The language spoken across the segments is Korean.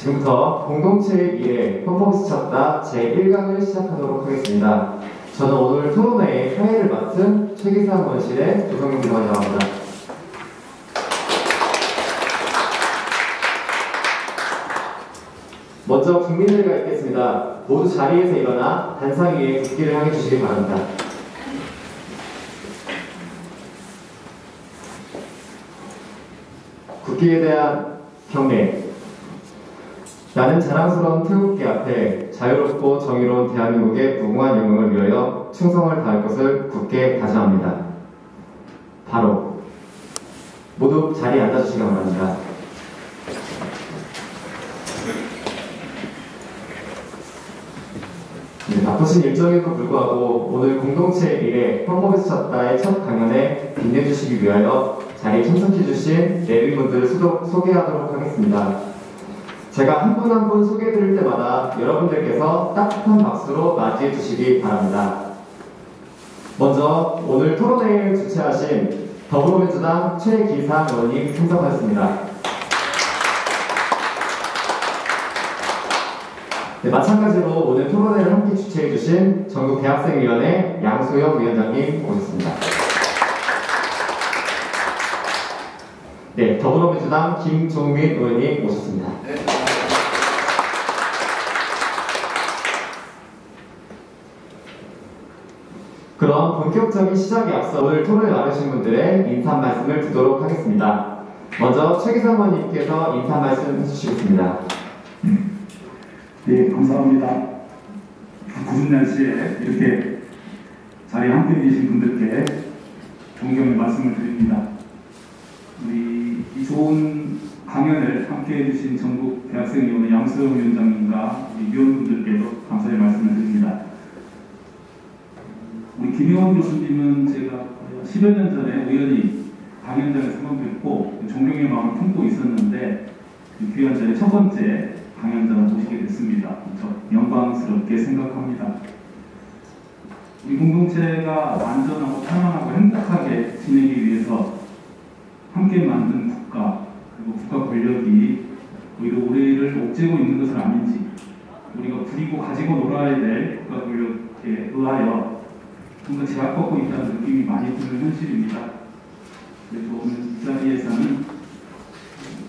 지금부터 공동체의 미래 헌법을 스쳤다 제1강을 시작하도록 하겠습니다. 저는 오늘 토론회의 사회를 맡은 최기상 원실의 조성윤이라고 합니다. 먼저 국민들과 있겠습니다. 모두 자리에서 일어나 단상 위에 국기를 향해 주시기 바랍니다. 국기에 대한 경례. 나는 자랑스러운 태극기 앞에 자유롭고 정의로운 대한민국의 무궁한 영광을 위하여 충성을 다할 것을 굳게 다짐합니다. 바로 모두 자리에 앉아주시기 바랍니다. 바쁘신 일정에도 불구하고 오늘 공동체의 미래 헌법에 스쳤다의 첫 강연에 빛내주시기 위하여 자리에 참석해주신 내빈분들을 소개하도록 하겠습니다. 제가 한 분 한 분 소개해드릴 때마다 여러분들께서 따뜻한 박수로 맞이해주시기 바랍니다. 먼저 오늘 토론회를 주최하신 더불어민주당 최기상 의원님 참석하셨습니다. 네, 마찬가지로 오늘 토론회를 함께 주최해주신 전국대학생위원회 양소영 위원장님 오셨습니다. 네, 더불어민주당 김종민 의원님 오셨습니다. 네. 그럼 본격적인 시작에 앞서 오늘 토론에 나누신 분들의 인사 말씀을 듣도록 하겠습니다. 먼저 최기상 의원님께서 인사 말씀 해주시겠습니다. 네, 감사합니다. 구준 날씨에 이렇게 자리에 함께 계신 분들께 존경의 말씀을 드립니다. 우리 이 좋은 강연을 함께 해주신 전국 대학생위원회 양소영 위원장님과 우리 위원분들께도 감사의 말씀을 드립니다. 우리 김영원 교수님은 제가 10여 년 전에 우연히 강연장에서 한번 뵙고 존경의 마음을 품고 있었는데 귀한 자리에 첫 번째 강연장을 모시게 됐습니다. 저 영광스럽게 생각합니다. 우리 공동체가 안전하고 편안하고 행복하게 지내기 위해서 함께 만든 국가 그리고 국가 권력이 오히려 우리를 옥죄고 있는 것은 아닌지 우리가 부리고 가지고 놀아야 될 국가 권력에 의하여 뭔가 제약받고 있다는 느낌이 많이 드는 현실입니다. 그래서 오늘 이 자리에서는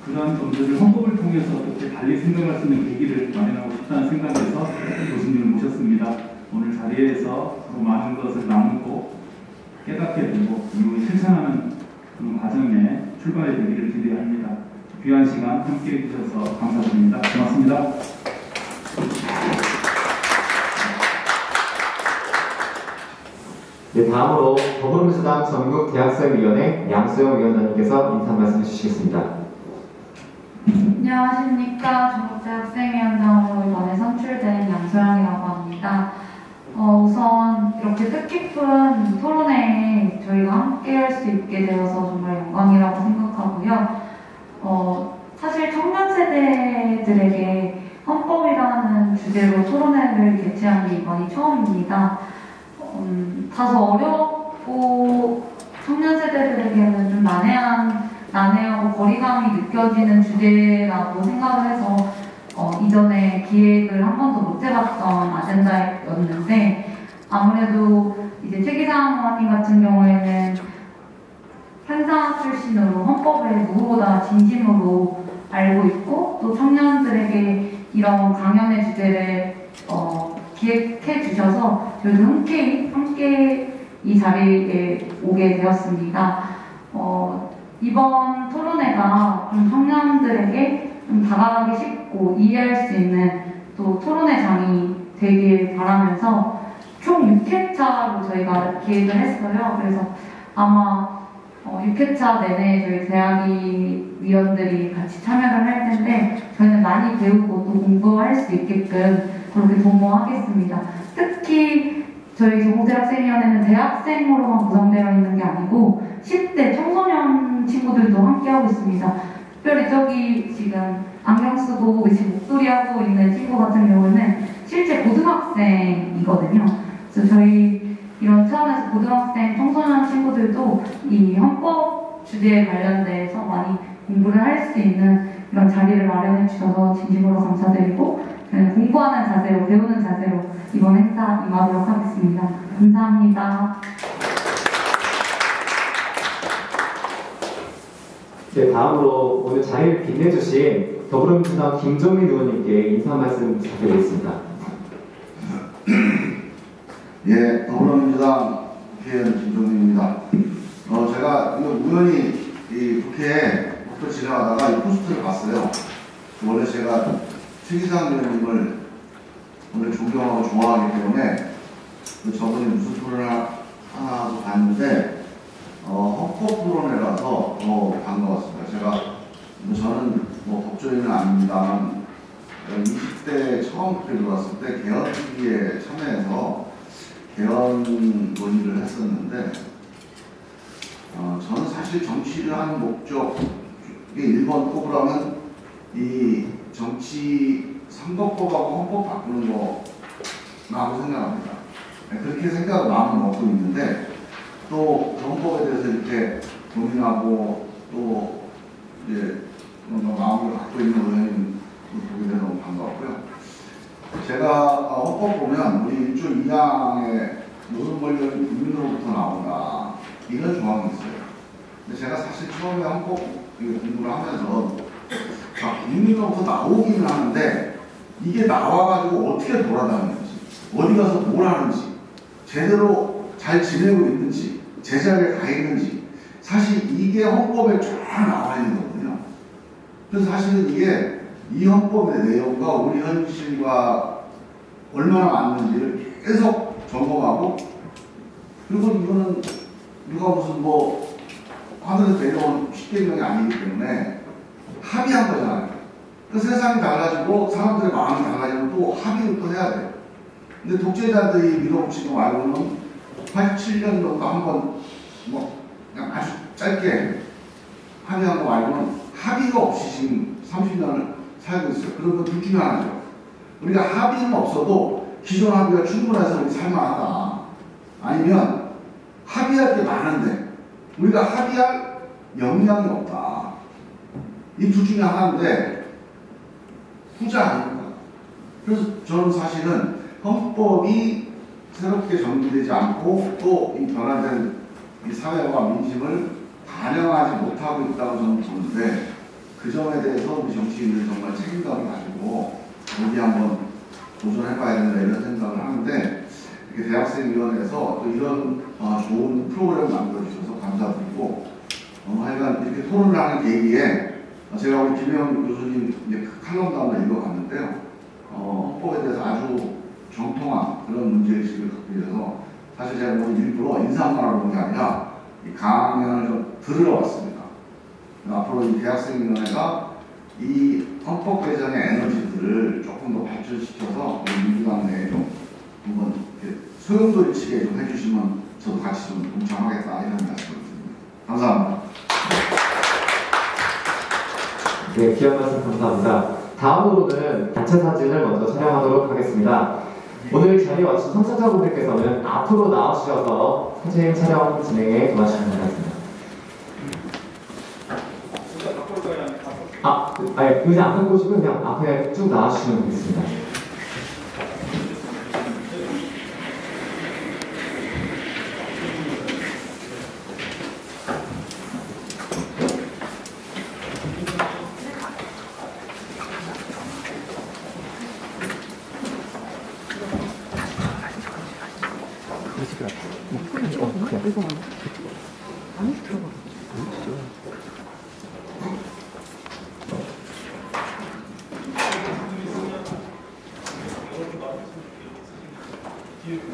그러한 점들을 헌법을 통해서 어떻게 달리 생각할 수 있는 계기를 마련하고 싶다는 생각에서 교수님을 모셨습니다. 오늘 자리에서 더 많은 것을 나누고 깨닫게 되고 이후에 실천하는 그런 과정에 출발이 되기를 기대합니다. 귀한 시간 함께 해주셔서 감사드립니다. 고맙습니다. 네, 다음으로 더불어민주당 전국대학생위원회 양소영 위원장님께서 인사 말씀해 주시겠습니다. 안녕하십니까. 전국대학생위원장으로 이번에 선출된 양소영이라고 합니다. 우선 이렇게 뜻깊은 토론회에 저희가 함께 할 수 있게 되어서 정말 영광이라고 생각하고요. 사실 청년 세대들에게 헌법이라는 주제로 토론회를 개최한 게 이번이 처음입니다. 다소 어렵고 청년 세대들에게는 좀 난해하고 거리감이 느껴지는 주제라고 생각을 해서 이전에 기획을 한 번도 못 해봤던 아젠다였는데 아무래도 이제 최기상 의원님 같은 경우에는 판사 출신으로 헌법을 누구보다 진심으로 알고 있고 또 청년들에게 이런 강연의 주제를 기획해 주셔서 저희도 흔쾌히 함께 이 자리에 오게 되었습니다. 이번 토론회가 좀 청년들에게 좀 다가가기 쉽고 이해할 수 있는 또 토론회장이 되길 바라면서 총 6회차로 저희가 기획을 했어요. 그래서 아마 6회차 내내 저희 대학이 위원들이 같이 참여를 할 텐데 저희는 많이 배우고 또 공부할 수 있게끔 그렇게 도모하겠습니다. 특히 저희 전국대학생위원회는 대학생으로만 구성되어 있는 게 아니고 10대 청소년 친구들도 함께하고 있습니다. 특별히 저기 지금 안경 쓰고 지금 목도리 하고 있는 친구 같은 경우는 실제 고등학생이거든요. 그래서 저희 이런 차원에서 고등학생 청소년 친구들도 이 헌법 주제에 관련돼서 많이 공부를 할 수 있는 이런 자리를 마련해 주셔서 진심으로 감사드리고 저는 공부하는 자세로, 배우는 자세로 이번 행사 임하도록 하겠습니다. 감사합니다. 네, 다음으로 오늘 자리를 빛내주신 더불어민주당 김종민 의원님께 인사 말씀 부탁드리겠습니다. 예, 더불어민주당 국회의원 김종민입니다. 제가 이거 우연히 이 국회에 지나가다가 이 포스트를 봤어요. 원래 제가 최기상 의원님을 원래 존경하고 좋아하기 때문에 저분이 무슨 토론을 하나 하고 봤는데 헌법 토론회라서 더 반가웠습니다. 저는 법조인은 아닙니다만 20대 처음 국회 들어왔을 때 개헌특위에 참여해서 개헌 논의를 했었는데 저는 사실 정치를 하는 목적이 1번 꼽으라면 이 정치 선거법하고 헌법 바꾸는 거라고 생각합니다. 그렇게 생각을 마음을 먹고 있는데 또 헌법에 대해서 이렇게 고민하고 또 이제 뭔가 마음을 갖고 있는 의원님 보게 돼서 너무 반가웠고요. 제가 헌법 보면 우리 1조 2항에 모든 권력이 국민으로부터 나온다 이런 조항이 있어요. 근데 제가 사실 처음에 헌법 공부를 하면서 국민으로부터 나오기는 하는데 이게 나와가지고 어떻게 돌아다니는지 어디 가서 뭘 하는지 제대로 잘 지내고 있는지 제자리에 가 있는지 사실 이게 헌법에 쫙 나와 있는 거거든요. 그래서 사실은 이게 이 헌법의 내용과 우리 현실과 얼마나 맞는지를 계속 점검하고 그리고 이거는 누가 무슨 하늘에서 내려온 십계명이 아니기 때문에 합의한 거잖아요. 그 세상이 달라지고 사람들의 마음이 달라지면 또 합의를 또 해야 돼요. 근데 독재자들이 밀어붙이는 거 말고는 87년도도 한번 그냥 아주 짧게 합의한 거 말고는 합의가 없이 지금 30년을 살고 있어요. 그러면 둘 중에 하나죠. 우리가 합의는 없어도 기존 합의가 충분해서 우리 살만하다. 아니면 합의할 게 많은데 우리가 합의할 역량이 없다. 이 둘 중에 하나인데 후자 아닙니까? 그래서 저는 사실은 헌법이 새롭게 정비되지 않고 또 이 변화된 이 사회와 민심을 반영하지 못하고 있다고 저는 보는데 그 점에 대해서 우리 정치인들이 정말 책임감을 가지고 여기 한번 도전해봐야 된다 이런 생각을 하는데 이렇게 대학생위원회에서 또 이런 좋은 프로그램을 만들어주셔서 감사드리고 하여간 이렇게 토론을 하는 계기에 제가 우리 김영 교수님 이제 칼럼도 한번 읽어봤는데요. 헌법에 대해서 아주 정통한 그런 문제의식을 갖고 있어서 사실 제가 오늘 일부러 인사만 하러 온 게 아니라 이 강연을 좀 들으러 왔습니다. 앞으로 이 대학생위원회가 이 헌법 개정의 에너지들을 조금 더 발전시켜서 우리 민주당 내에 좀 한번 소용돌이치게 좀 해주시면 저도 같이 좀 동참하겠다 이런 말씀을 드립니다. 감사합니다. 네, 귀한 말씀 감사합니다. 다음으로는 단체 사진을 먼저 촬영하도록 하겠습니다. 오늘 자리에 와주신 참석자분들께서는 앞으로 나와주셔서 사진 촬영 진행에 도와주시면 되겠습니다. 의자 안 갖고 오시면 그냥 앞에 쭉 나와주시면 되겠습니다.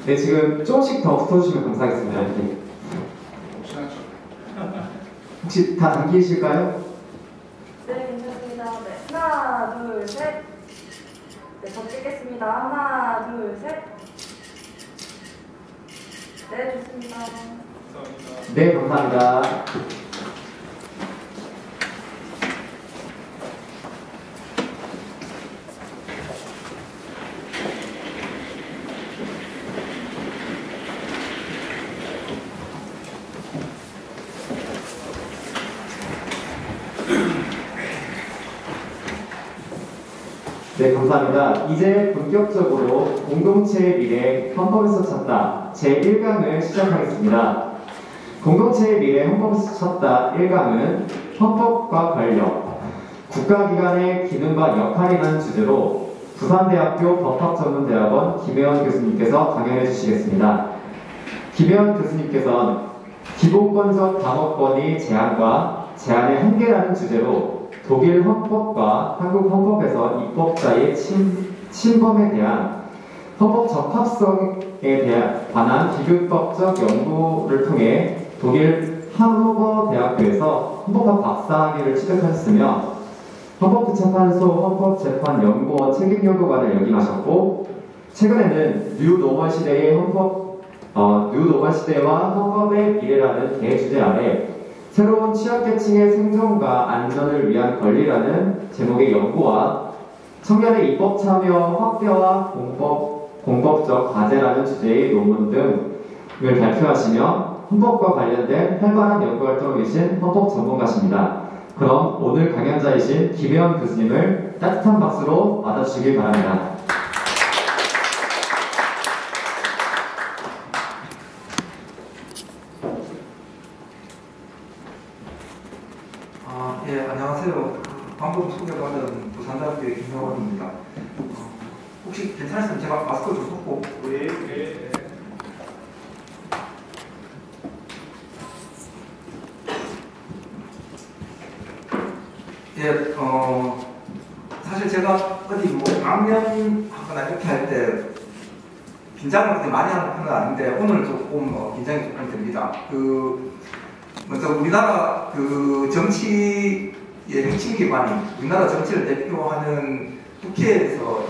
네, 지금 조금씩 더 붙어주시면 감사하겠습니다. 이렇게. 혹시 다 당기실까요? 네, 괜찮습니다. 네, 하나, 둘, 셋. 네, 저 찍겠습니다. 하나, 둘, 셋. 네, 좋습니다. 네, 감사합니다. 네, 감사합니다. 이제 본격적으로 공동체의 미래 헌법에서 찾다 제1강을 시작하겠습니다. 공동체의 미래 헌법에서 찾다 1강은 헌법과 권력, 국가기관의 기능과 역할이라는 주제로 부산대학교 법학전문대학원 김혜원 교수님께서 강연해 주시겠습니다. 김혜원 교수님께서는 기본권적 방어권의 제한과 제한의 한계라는 주제로 독일 헌법과 한국 헌법에서 입법자의 침범에 대한 헌법 적합성에 관한 비교법적 연구를 통해 독일 하노버 대학교에서 헌법학 박사학위를 취득하셨으며 헌법재판소 헌법재판연구원 책임연구관을 역임하셨고 최근에는 뉴노멀 시대의 뉴노멀 시대와 헌법의 미래라는 대주제 아래 새로운 취약계층의 생존과 안전을 위한 권리라는 제목의 연구와 청년의 입법 참여 확대와 공법적 과제라는 주제의 논문 등을 발표하시며 헌법과 관련된 활발한 연구활동을 계신 헌법 전문가십니다. 그럼 오늘 강연자이신 김혜원 교수님을 따뜻한 박수로 맞아주시길 바랍니다. 예, 안녕하세요. 방금 소개받은 부산대학교의 김혜원입니다. 혹시 괜찮으시면 제가 마스크 좀 벗고. 네. 예, 사실 제가 어디 뭐 강연하거나 이렇게 할 때 긴장을 그렇게 많이 하는 편은 아닌데 오늘 조금 긴장이 조금 됩니다. 먼저 우리나라 정치의 핵심 기관이 우리나라 정치를 대표하는 국회에서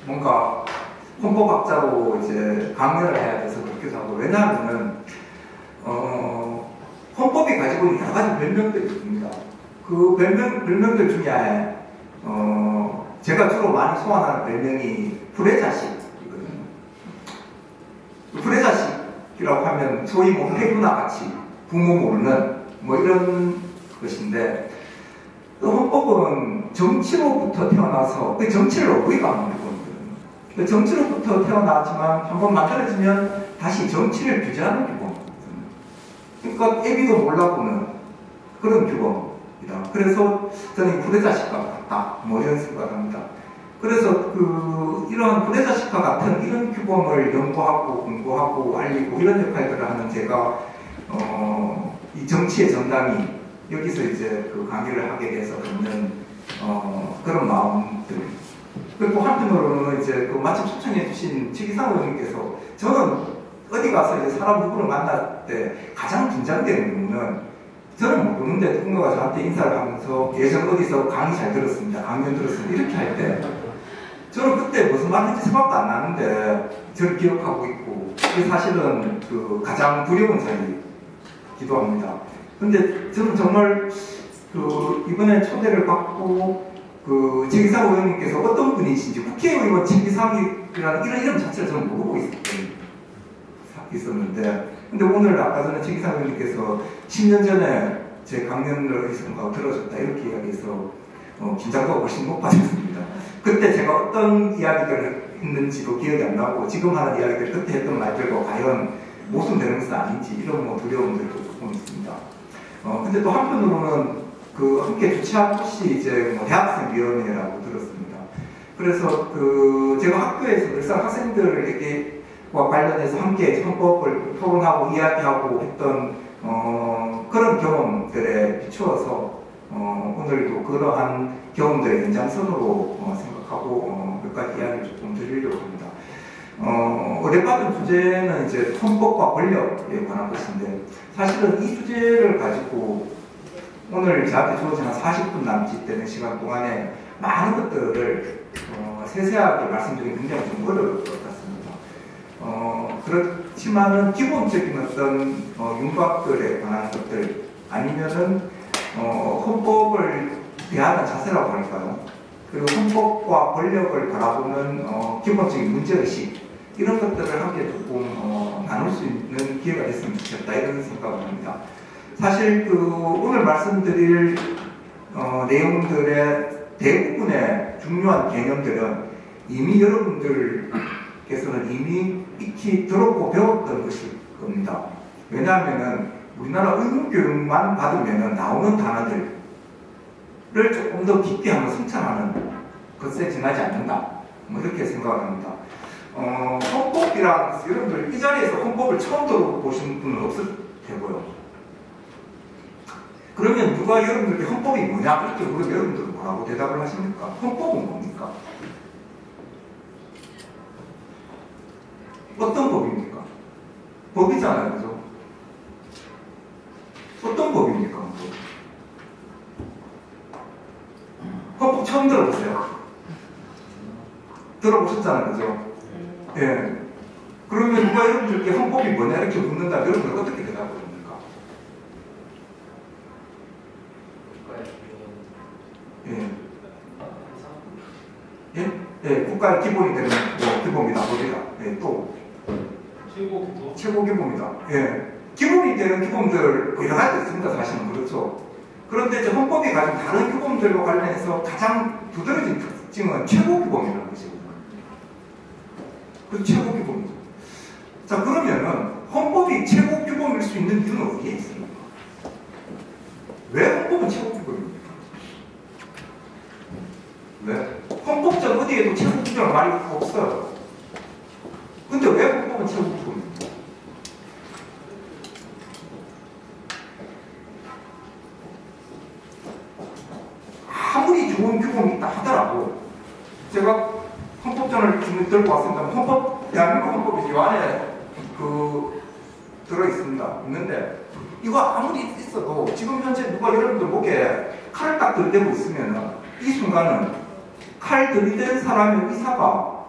뭔가 헌법학자로 이제 강연을 해야 돼서 그렇기도 하고, 왜냐하면은 헌법이 가지고 있는 여러 가지 별명들이 있습니다. 그 별명들 중에 제가 주로 많이 소환하는 별명이 불애자식이거든요. 불애자식이라고 하면 소위 뭐 해구나 같이 부모 모르는 뭐 이런 것인데, 그 헌법은 정치로부터 태어나서 그 정치를 어휘하는 기본이거든요. 그 정치로부터 태어나지만 한번 만들어지면 다시 정치를 규제하는 규범이거든요. 그러니까 애비도 몰라보는 그런 규범이다. 그래서 저는 불애자식과 같다, 뭐 이런 생각을 합니다. 그래서 이러한 불애자식과 같은 이런 규범을 연구하고 공부하고 알리고 이런 역할들을 하는 제가 이 정치의 정당이 여기서 이제 강의를 하게 돼서 갖는 그런 마음들. 그리고 한편으로는 이제 마침 초청해주신 최기상 의원님께서, 저는 어디 가서 이제 사람 누구를 만날 때 가장 긴장되는 부분은, 저는 모르는데 누군가가 저한테 인사를 하면서 예전 어디서 강의 잘 들었습니다, 강연 들었습니다 이렇게 할 때 저는 그때 무슨 말 했지 생각도 안 나는데 저를 기억하고 있고, 그게 사실은 가장 두려운 자리이기도 합니다. 근데 저는 정말 이번에 초대를 받고 최기상 의원님께서 어떤 분이신지, 국회의원 최기상이라는 이런 이름 자체를 저는 모르고 있었는데, 근데 오늘 아까 전에 최기상 의원님께서 10년 전에 제 강연을 어디선가 들어줬다 이렇게 이야기해서 긴장도가 훨씬 높아졌습니다. 그때 제가 어떤 이야기를 했는지도 기억이 안 나고, 지금 하는 이야기들 그때 했던 말들과 과연 모순되는 것은 아닌지 이런 두려움들도 조금 있습니다. 근데 또 한편으로는 함께 주최한 곳이 이제 대학생위원회라고 들었습니다. 그래서 제가 학교에서 늘상 학생들과 관련해서 함께 헌법을 토론하고 이야기하고 했던 그런 경험들에 비추어서 오늘도 그러한 경험들의 연장선으로 생각하고 몇 가지 이야기를 조금 드리려고 합니다. 의뢰받은 주제는 이제 헌법과 권력에 관한 것인데, 사실은 이 주제를 가지고 오늘 저한테 주어진 한 40분 남짓 되는 시간 동안에 많은 것들을 세세하게 말씀드리기 굉장히 좀 어려울 것 같습니다. 그렇지만은 기본적인 어떤 윤곽들에 관한 것들, 아니면은 헌법을 대하는 자세라고 할까요? 그리고 헌법과 권력을 바라보는 기본적인 문제의식, 이런 것들을 함께 조금 나눌 수 있는 기회가 됐으면 좋겠다, 이런 생각을 합니다. 사실 오늘 말씀드릴 내용들의 대부분의 중요한 개념들은 이미 여러분들께서는 이미 익히 들었고 배웠던 것일 겁니다. 왜냐하면 우리나라 의무교육만 받으면 나오는 단어들을 조금 더 깊게 한번 성찰하는 것에 지나지 않는다. 뭐 이렇게 생각을 합니다. 헌법이랑 여러분들 이 자리에서 헌법을 처음 들어보신 분은 없을 테고요. 그러면 누가 여러분들께 헌법이 뭐냐? 이렇게 물으면 여러분들은 뭐라고 대답을 하십니까? 헌법은 뭡니까? 어떤 법입니까? 법이잖아요, 그죠? 어떤 법입니까? 헌법 처음 들어보세요. 들어보셨잖아요, 그죠? 예. 그러면 누가 여러분들께 헌법이 뭐냐 이렇게 묻는다. 여러분들 어떻게 대답을 합니까? 예. 예? 예, 국가의 기본이 되는 기본이다, 법이다. 예, 또 최고 기본이다. 예. 기본이 되는 기본들 여러 가지 있습니다, 사실은. 그렇죠. 그런데 이제 헌법이 가진 다른 기본들과 관련해서 가장 두드러진 특징은 최고 기본이라는 것이거든요. 그 최고 기본이죠. 자, 그러면은 헌법이 최고 기본일 수 있는 이유는 어디에 있습니까? 왜 헌법은 최고 기본입니까? 왜? 헌법적 어디에도 최고 기본을 말이 없어요. 근데 왜 헌법은 최고 기본입니까? 아무리 좋은 규범이 있다 하더라도 제가 헌법전을 지금 들고 왔습니다. 대한민국 헌법이 이 안에 들어있습니다. 있는데 이거 아무리 있어도 지금 현재 누가 여러분들 목에 칼을 딱 들이대고 있으면 이 순간은 칼 들이댄 사람의 의사가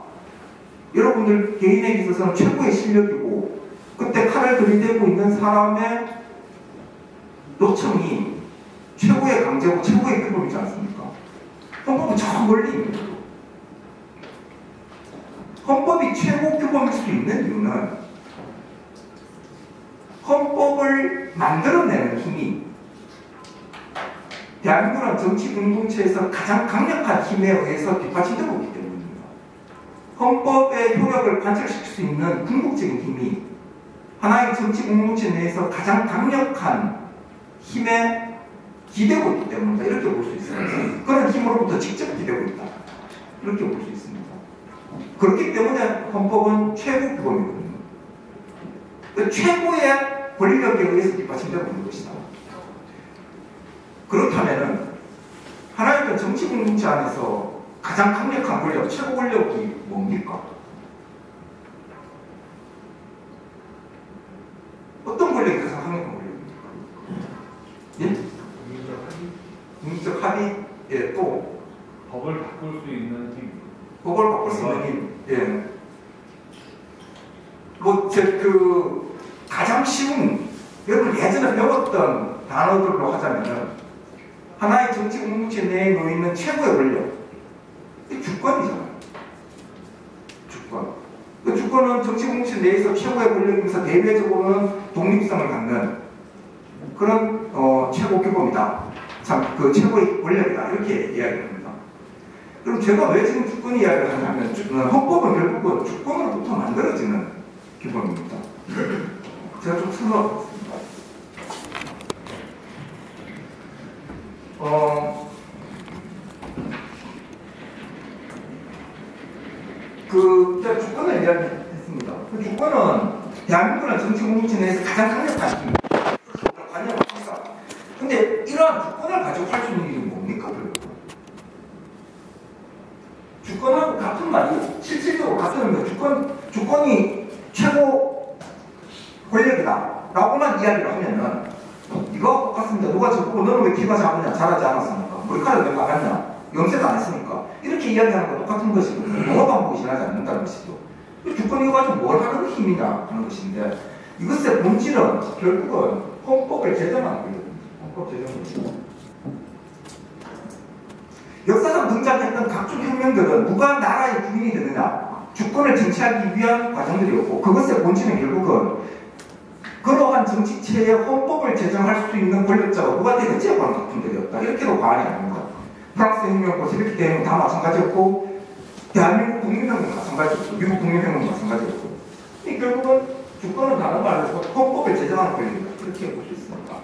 여러분들 개인에게 있어서는 최고의 실력이고 그때 칼을 들이대고 있는 사람의 요청이 최고의 강제고 최고의 규범이지 않습니까? 헌법은 저 멀리 있는 거죠. 헌법이 최고 규범일 수 있는 이유는 헌법을 만들어내는 힘이 대한민국은 정치 공동체에서 가장 강력한 힘에 의해서 뒷받침되고 있기 때문입니다. 헌법의 효력을 관철시킬 수 있는 궁극적인 힘이 하나의 정치 공동체 내에서 가장 강력한 힘에 기대고 있기 때문이다. 이렇게 볼 수 있어요. 그런 힘으로부터 직접 기대고 있다. 이렇게 볼 수 있습니다. 그렇기 때문에 헌법은 최고 규범이거든요. 최고의 권력에 의해서 뒷받침되고 있는 것이다. 그렇다면 하나의 정치 공동체 안에서 가장 강력한 권력, 최고 권력이 뭡니까? 어떤 권력이 가장 강력한 권력입니까? 예? 민주적 합의에 또 법을 바꿀 수 있는 힘. 법을 바꿀 수 있는 힘. 예. 가장 쉬운, 여러분 예전에 배웠던 단어들로 하자면은 하나의 정치 공동체 내에 놓이는 최고의 권력. 이 주권이잖아요. 주권. 그 주권은 정치 공동체 내에서 최고의 권력이면서 대외적으로는 독립성을 갖는 그런 최고 규범이다. 참, 최고의 권력이다. 이렇게 이야기를 합니다. 그럼 제가 왜 지금 주권 이야기를 하냐면, 헌법은 결국은 주권으로부터 만들어지는 규범입니다. 제가 좀 설명하겠습니다. 제가 주권을 이야기했습니다. 그 주권은 대한민국은 정치 공동체 내에서 가장 강력한 힘입니다. 관여합니다. 근데 이러한 주권을 가지고 할 수 있는 일이 뭡니까? 주권하고 같은 말이 실질적으로 같은 주권이 최고 권력이다 라고만 이야기를 하면은 이거 똑같습니다. 누가 저보고 너는 왜 키가 작으냐? 잘하지 않았습니까? 머리카락이 왜 빠졌냐? 염색 안 했으니까 이렇게 이야기하는 거 똑같은 것이고 뭐가 방법이 지나지 않는다는 것이죠. 주권 이거 가지고 뭘 하는 힘이냐 하는 것인데 이것의 본질은 결국은 헌법을 제정하는 거예요. 헌법 제정입니다. 역사상 등장했던 각종 혁명들은 누가 나라의 주인이 되느냐 주권을 쟁취하기 위한 과정들이었고 그것의 본질은 결국은 그러한 정치체의 헌법을 제정할 수 있는 권력자가 누가 되는지에 관한 다툼들이었다. 이렇게도 과언이 아닙니다. 프랑스 혁명, bol셰비키 대혁명 다 마찬가지였고 대한민국 독립혁명 마찬가지였고 미국 독립혁명 마찬가지였고 결국은 주권은 다른 말로 헌법을 제정하는 권리입니다. 이렇게 볼 수 있습니다.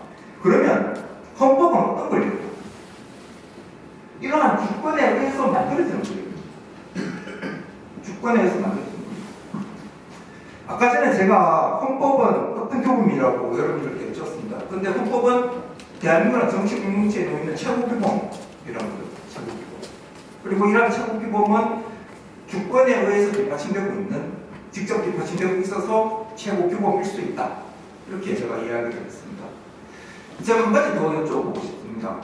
그러면 헌법은 어떤 권리입니까? 이러한 주권에 의해서 만들어지는 권리입니다. 주권에 의해서 만들어지는 권리입니다. 아까 전에 제가 헌법은 어떤 교범이라고 여러분들께 여쭈었습니다. 그런데 헌법은 대한민국의 정치 공동체에 놓이는 최고 규범이라는 거예요. 최고 규범. 그리고 이러한 최고 규범은 주권에 의해서 뒷받침되고 있는, 직접 뒷받침되고 있어서 최고 규범일 수 있다. 이렇게 제가 이야기를 했습니다. 제가 한 가지 더 여쭤보고 싶습니다.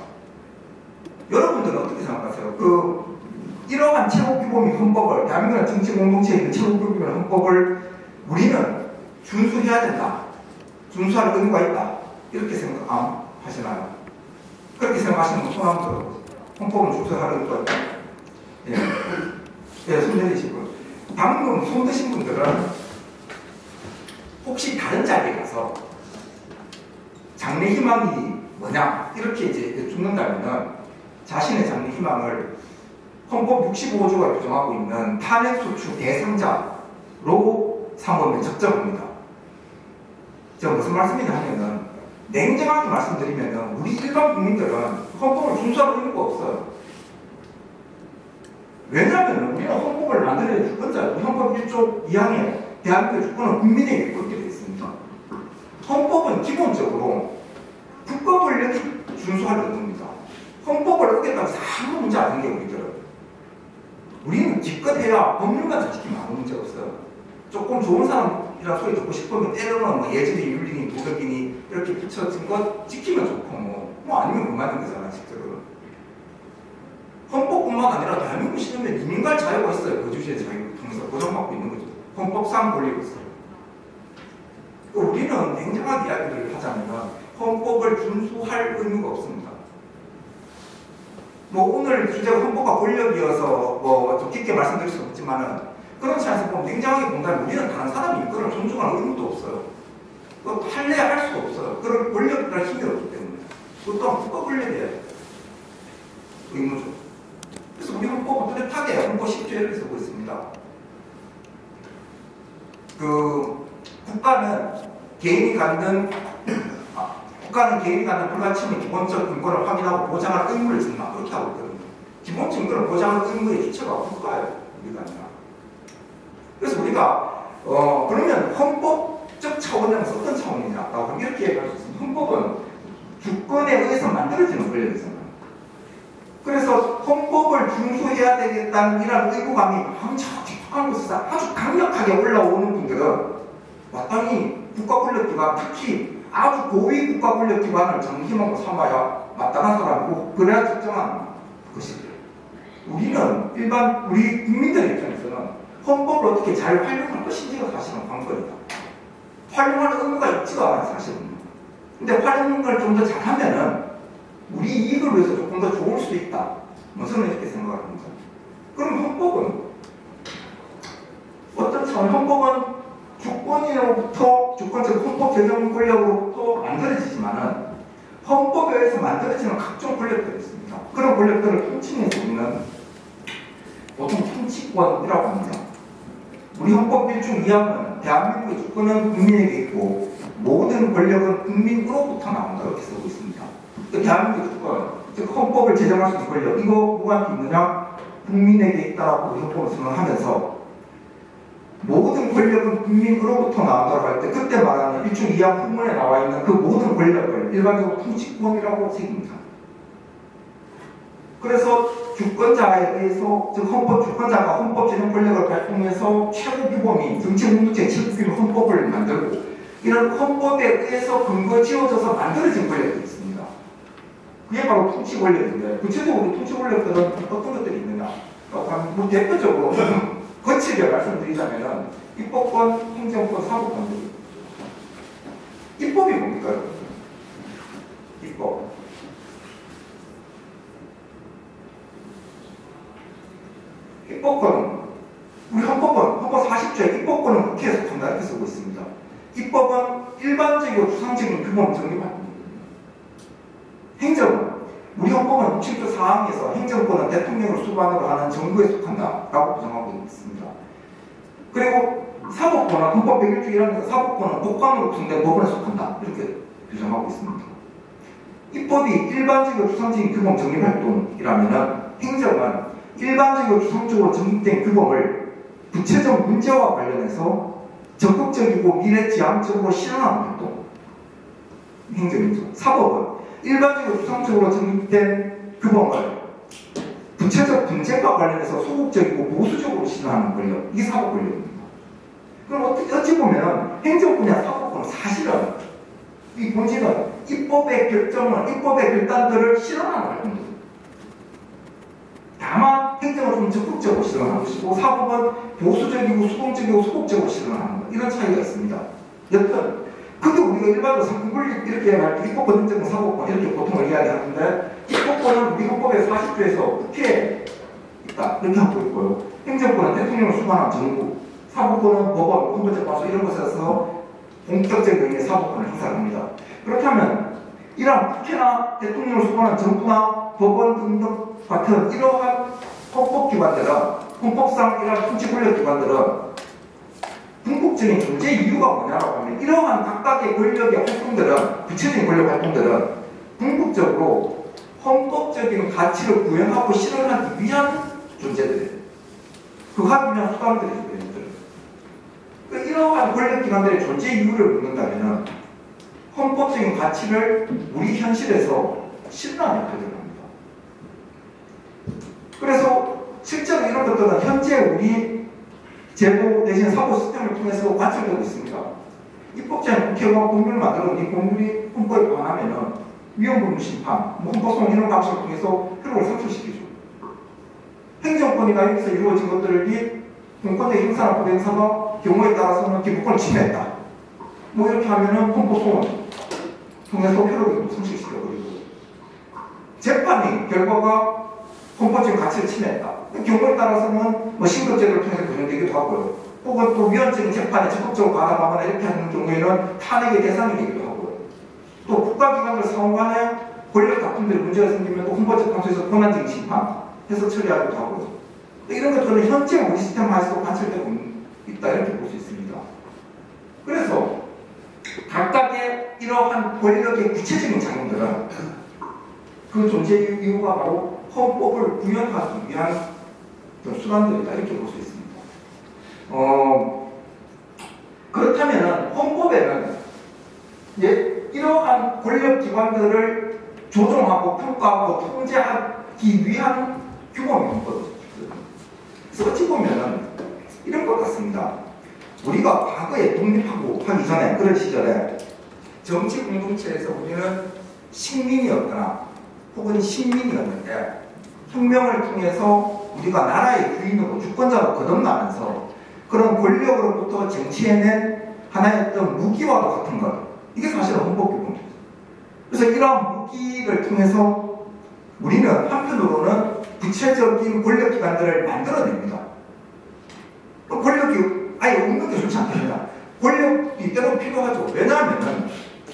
여러분들은 어떻게 생각하세요? 이러한 최고 규범인 헌법을, 대한민국의 정치 공동체에 있는 최고 규범인 헌법을 우리는 준수해야 된다. 준수할 의무가 있다. 이렇게 생각하시나요? 그렇게 생각하시는 분 손 한번 들어보세요. 헌법은 준수할 의무가 있다. 예. 예, 손 내리시고. 방금 손 드신 분들은 혹시 다른 자리에 가서 장래 희망이 뭐냐? 이렇게 이제 여쭙는다면은 자신의 장래 희망을 헌법 65조가 규정하고 있는 탄핵소추 대상자로 삼으면 적절합니다. 제가 무슨 말씀이냐 하면은 냉정하게 말씀드리면은 우리 일반 국민들은 헌법을 준수할 의무가 없어요. 왜냐하면 우리는 헌법을 만들어야 주권자, 우리 헌법 1조 2항에 대한민국의 주권은 국민에게 있게 되어 있습니다. 헌법은 기본적으로 국가 권력이 준수할 의무입니다. 헌법을 어겼다고 해서 아무 문제 아닌 게 우리들은. 우리는 기껏해야 법률만 잘 지키면 아무 문제 없어요. 조금 좋은 사람이라는 소리 듣고 싶으면 때로는 뭐 예전에 윤리니 무덕이니 이렇게 붙여진 것 지키면 좋고 뭐 아니면 못 맞는 거잖아, 실제로. 헌법뿐만 아니라 대한민국 시민의 이민갈 자유가 있어요. 거주지의 자유를 통해서 보장받고 있는 거죠. 헌법상 권리가 있어요. 우리는 냉정하게 이야기를 하자면 헌법을 준수할 의무가 없습니다. 뭐 오늘 주제가 헌법과 권력이어서 뭐 좀 깊게 말씀드릴 수 없지만은 그런 차에서 보면 냉정하게 본다면 우리는 다른 사람이 이거를 존중하는 의무도 없어요. 할래야 할 수가 없어요. 그런 권력이라는 힘이 없기 때문에. 그 또한 국가 권력의 의무죠. 그래서 우리 헌법은 뚜렷하게 헌법 10조에 쓰고 있습니다. 국가는 개인이 갖는 불가침의 기본적 인권을 확인하고 보장할 의무를 준다. 그렇게 하고 있거든요. 기본적 인권을 보장할 의무의 주체가 국가예요. 우리가 아니라. 그래서 우리가 그러면 헌법적 차원에서 어떤 차원이냐라고 이렇게 얘기할 수 있습니다. 헌법은 주권에 의해서 만들어지는 권력이잖아요. 그래서 헌법을 준수해야 되겠다는 이런 의무감이 엄청 깊은 곳에서 아주 강력하게 올라오는 분들은 마땅히 국가 권력기관, 특히 아주 고위 국가 권력기관을 장기망으로 삼아야 마땅한 사람이고 그래야 적정한 것이죠. 우리 국민들 입장에서는 헌법을 어떻게 잘 활용할 것인지가 사실은 관건이다. 활용할 의무가 있지가 않아요, 사실은. 근데 활용을 좀 더 잘하면은 우리 이익을 위해서 조금 더 좋을 수 있다. 저는 이렇게 생각합니다. 그럼 헌법은 어떤 차원? 헌법은 주권으로부터 주권적 헌법 제정 권력으로부터 만들어지지만은 헌법에 의해서 만들어지는 각종 권력들이 있습니다. 그런 권력들을 통칭해서 우리는 보통 통치권이라고 합니다. 우리 헌법 1중 2항은 대한민국의 주권은 국민에게 있고 모든 권력은 국민으로부터 나온다. 이렇게 쓰고 있습니다. 대한민국의 주권, 즉 헌법을 제정할 수 있는 권력, 이거 누구한테 있느냐? 국민에게 있다라고 헌법을 선언하면서 모든 권력은 국민으로부터 나온다고 할 때 그때 말하는 1중 2항 후문에 나와 있는 그 모든 권력을 일반적으로 통치권이라고 새깁니다. 그래서 주권자에 의해서, 즉 주권자가 헌법 제정 권력을 발동해서 최고 규범인 정치공동체 최고 규범 헌법을 만들고 이런 헌법에 의해서 근거 지어져서 만들어진 권력이 있습니다. 그게 바로 통치 권력인데 구체적으로 통치 권력들은 어떤 것들이 있느냐? 뭐 대표적으로 거칠게 말씀드리자면은 입법권, 행정권, 사법권들이 입법이 뭡니까? 입법. 입법권은 우리 헌법 40조에 입법권은 국회에서 한다 이렇게 쓰고 있습니다. 입법은 일반적이고 추상적인 규범을 정립하는 겁니다. 행정은 우리 헌법은 7조 4항에서 행정권은 대통령을 수반으로 하는 정부에 속한다라고 규정하고 있습니다. 그리고 사법권은 헌법 101조 1항에서 사법권은 법관으로 구성된 법원에 속한다 이렇게 규정하고 있습니다. 입법이 일반적이고 추상적인 규범 정립 활동이라면 행정은 일반적이고 추상적으로 정립된 규범을 구체적 문제와 관련해서 적극적이고 미래지향적으로 실현하는 활동, 행정이죠. 사법은 일반적으로 추상적으로 정립된 규범을 구체적 분쟁과 관련해서 소극적이고 보수적으로 실현하는 권력, 이게 사법 권력입니다. 그럼 어찌 보면 행정권이나 사법권은 사실은 이 본질은 입법의 결정을, 입법의 결단들을 실현하는 활동입니다. 다만 행정은 좀 적극적으로 실현하는 것이고 사법은 보수적이고 수동적이고 소극적으로 실현하는 것, 이런 차이가 있습니다. 여튼 그게 우리가 일반적으로 상권분립 이렇게 할 때 입법권, 행정권, 사법권 이렇게 보통을 이야기하는데 입법권은 우리 헌법의 40조에서 국회에 있다 이렇게 하고 있고요. 행정권은 대통령을 수반한 정부, 사법권은 법원, 헌법재판소 이런 곳에서 본격적인 의미의 사법권을 행사합니다. 그렇다면 이러한 국회나 대통령을 수반한 정부나 법원 등 같은 이러한 헌법기관들은, 헌법상 이러한 통치권력기관들은 궁극적인 존재 이유가 뭐냐라고 하면 이러한 각각의 권력의 활동들은, 구체적인 권력 활동들은 궁극적으로 헌법적인 가치를 구현하고 실현하기 위한 존재들이에요. 그 하기 위한 수단들이에요. 이러한 권력기관들의 존재 이유를 묻는다면 헌법적인 가치를 우리 현실에서 실현하는 역할을 합니다. 그래서 실제로 이런 것들은 현재 우리 제도 내지는 사고 시스템을 통해서 관철되고 있습니다. 입법자는 국회가 법률을 만들었는데 법률이 헌법에 반하면은 위헌법률 심판, 헌법소송 이런 방식을 통해서 효력을 상실시키죠. 행정권이나 여기서 이루어진 것들이 공권의 행사나 법의 행사가 경우에 따라서는 기본권을 침해했다. 뭐 이렇게 하면은 헌법소송을 통해서 효력을 상실시켜버리고, 재판이 결과가 헌법적인 가치를 침해했다. 경우에 따라서는 뭐 신급제도를 통해서 규정되기도 하고요. 혹은 또 위헌적인 재판에 적극적으로 가담하거나 이렇게 하는 경우에는 탄핵의 대상이 되기도 하고요. 또 국가기관들 상호 간에 권력 다툼들이 문제가 생기면 또 헌법재판소에서 권한적인 심판해서 처리하기도 하고요. 이런 것들은 현재 우리 시스템 하에서도 관철되고 있다 이렇게 볼 수 있습니다. 그래서 각각의 이러한 권력의 구체적인 작용들은 그 존재 이유가 바로 헌법을 구현하기 위한 수단들이다 이렇게 볼 수 있습니다. 그렇다면 헌법에는 이러한 권력기관들을 조종하고 평가하고 통제하기 위한 규범이 헌법이죠. 그래서 어찌 보면 이런 것 같습니다. 우리가 과거에 독립하고 하기 전에 그런 시절에 정치 공동체에서 우리는 식민이었거나 혹은 식민이었는데 혁명을 통해서 우리가 나라의 주인으로 주권자로 거듭나면서 그런 권력으로부터 쟁취해낸 하나의 어떤 무기와도 같은 것, 이게 사실은 헌법규범입니다. 그래서 이러한 무기를 통해서 우리는 한편으로는 구체적인 권력기관들을 만들어냅니다. 권력이 아예 없는 게 좋지 않습니다. 권력이 때로 필요하죠. 왜냐하면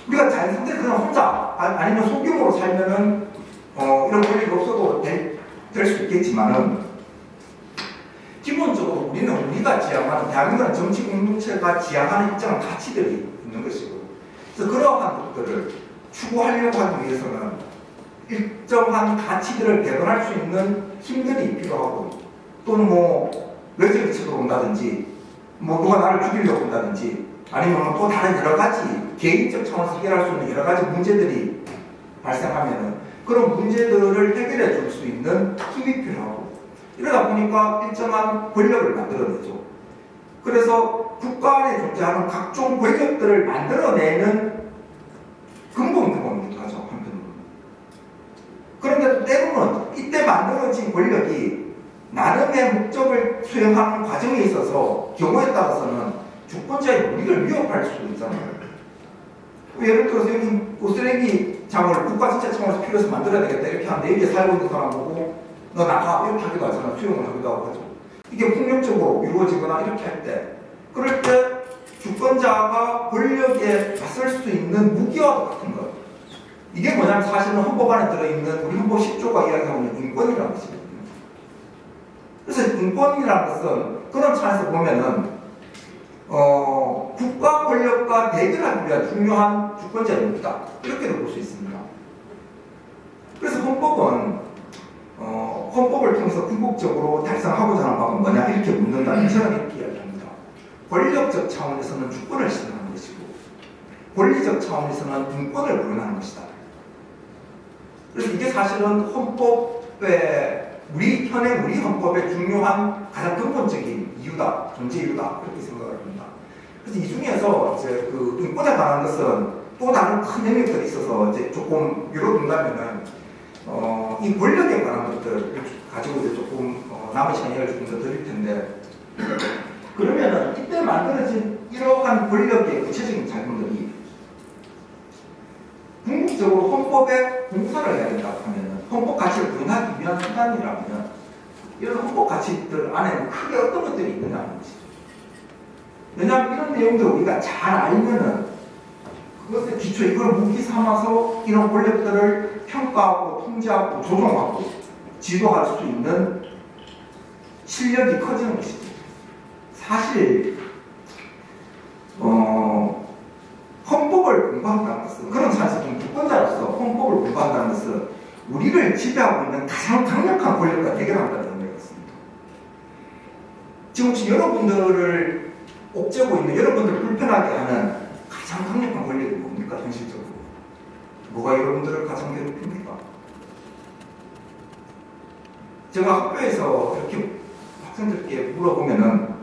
우리가 자연 상태에서 그냥 혼자 아니면 소규모로 살면은 이런 권력이 없어도 될 수 있겠지만은 기본적으로 우리는 우리가 지향하는 대한민국 정치 공동체가 지향하는 일정한 가치들이 있는 것이고, 그래서 그러한 것들을 추구하려고 하기 위해서는 일정한 가치들을 배분할 수 있는 힘들이 필요하고, 또는 뭐 외적인 측으로 온다든지 뭐 누가 나를 죽이려고 한다든지 아니면 또 다른 여러 가지 개인적 차원에서 해결할 수 있는 여러 가지 문제들이 발생하면은 그런 문제들을 해결해 줄 수 있는 힘이 필요하고, 이러다 보니까 일정한 권력을 만들어내죠. 그래서 국가 안에 존재하는 각종 권력들을 만들어내는 근본 규범이기도 하죠, 한편으로는. 그런데 때로는 이때 만들어진 권력이 나름의 목적을 수행하는 과정에 있어서 경우에 따라서는 주권자의 권리를 위협할 수도 있잖아요. 예를 들어서 여기 쓰레기장을 국가 전체 차원에서 필요해서 만들어야 되겠다 이렇게 하는데 여기에 살고 있는 사람 보고 너 나가 이렇게 하기도 하잖아요. 수용을 하기도 하죠. 이게 폭력적으로 이루어지거나 이렇게 할 때, 그럴 때 주권자가 권력에 맞설 수 있는 무기와도 같은 것, 이게 뭐냐면 사실은 헌법 안에 들어있는 우리 헌법 10조가 이야기하고 있는 인권이라는 것이거든요. 그래서 인권이라는 것은 그런 차원에서 보면은 국가 권력과 대결하기 위한 중요한 주권자의 무기다. 이렇게도 볼 수 있습니다. 그래서 헌법은 헌법을 통해서 궁극적으로 달성하고자 하는 바가 뭐냐 이렇게 묻는다면 저는 이렇게 이야기합니다. 권력적 차원에서는 주권을 실현하는 것이고 권리적 차원에서는 인권을 구현하는 것이다. 그래서 이게 사실은 헌법의 우리 헌법의 중요한 가장 근본적인 이유다, 존재 이유다 그렇게 생각을 합니다. 그래서 이 중에서 이제 그 인권에 관한 것은 또 다른 큰 영역들이 있어서 이제 조금 열어둔다면은 이 권력에 관한 것들을 가지고 이제 조금 남은 시간을 조금 더 드릴 텐데 그러면은 이때 만들어진 이러한 권력의 구체적인 작용들이 궁극적으로 헌법에 공사를 해야 된다고 하면은 헌법 가치를 구현하기 위한 수단이라면 이런 헌법 가치들 안에는 크게 어떤 것들이 있느냐는 것이죠. 왜냐하면 이런 내용들 우리가 잘 알면은 그것의 기초 이걸 무기 삼아서 이런 권력들을 평가하고 통제하고 조종하고 지도할 수 있는 실력이 커지는 것이죠. 사실 헌법을 공부한다는 것은 그런 차에서 좀 주권자로서 헌법을 공부한다는 것은 우리를 지배하고 있는 가장 강력한 권력과 대결한다는 의미가 있습니다. 지금 혹시 여러분들을 옥죄고 있는 여러분들을 불편하게 하는 가장 강력한 권력이 뭡니까? 현실적으로 뭐가 여러분들을 가장 괴롭힙니까? 제가 학교에서 이렇게 학생들께 물어보면은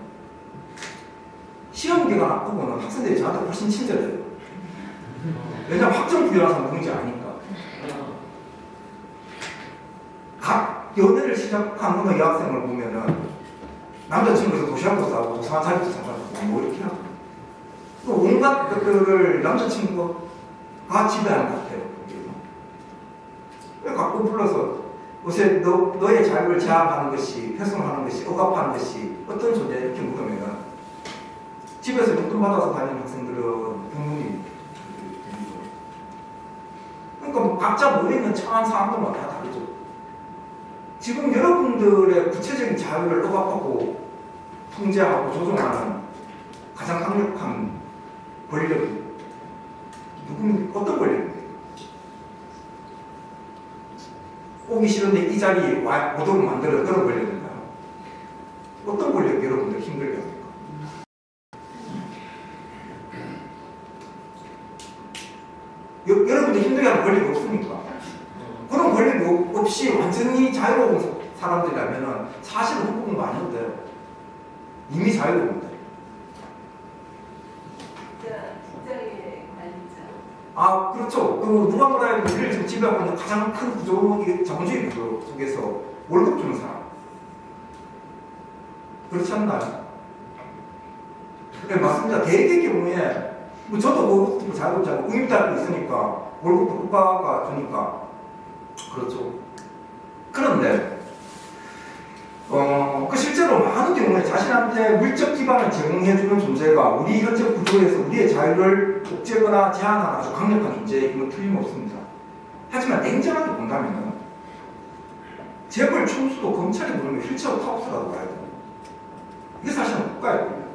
시험 기간 앞두고는 학생들이 저한테 훨씬 친절해요. 왜냐하면 학점 부여라서 누군지 아니까. 각 연애를 시작한 어느 여학생을 보면은 남자친구에서 도시락도 싸고 도서관 자리도 잡아주고 뭐 이렇게 하고 또 온갖 것들을 남자친구가 지배하는 것 같아요. 가끔 불러서 요새 너의 자유를 제한하는 것이 훼손하는 것이 억압하는 것이 어떤 존재냐 이렇게 물으면 집에서 용돈 받아서 다니는 학생들은 부모님 그러니까 각자 모여있는 처한 상황들마다 다 다르죠. 지금 여러분들의 구체적인 자유를 억압하고 통제하고 조종하는 가장 강력한 권력이 누굽니까? 어떤 권력입니까? 오기 싫은데 이 자리에 못 오게 만드는 그런 권력인가요? 어떤 권력이 여러분들 힘들게 합니까? 여러분들 힘들게 하는 권력이 없습니까? 그런 권력이 없이 완전히 자유로운 사람들이라면 사실은 헌법은 안 해도 돼요. 이미 자유로운데. 국제의 관리자. 아, 그렇죠. 그 누가 뭐라 해도 우리를 지금 지배하고 있는 가장 큰 구조, 자본주의 구조 속에서 월급 주는 사람. 그렇지 않나요? 네, 맞습니다. 대개 경우에 뭐 저도 월급도 자유롭자고 의무자도 있으니까 월급도 국가가 주니까 그렇죠. 그런데 그 실제로 많은 경우에 자신한테 물적 기반을 제공해주는 존재가 우리 현재 구조에서 우리의 자유를 옥죄거나 제한하는 아주 강력한 존재임은 틀림없습니다. 하지만 냉정하게 본다면 재벌 총수도 검찰이 부르면 휠체어 타우스라고 봐야 돼요. 이게 사실은 국가의 권력.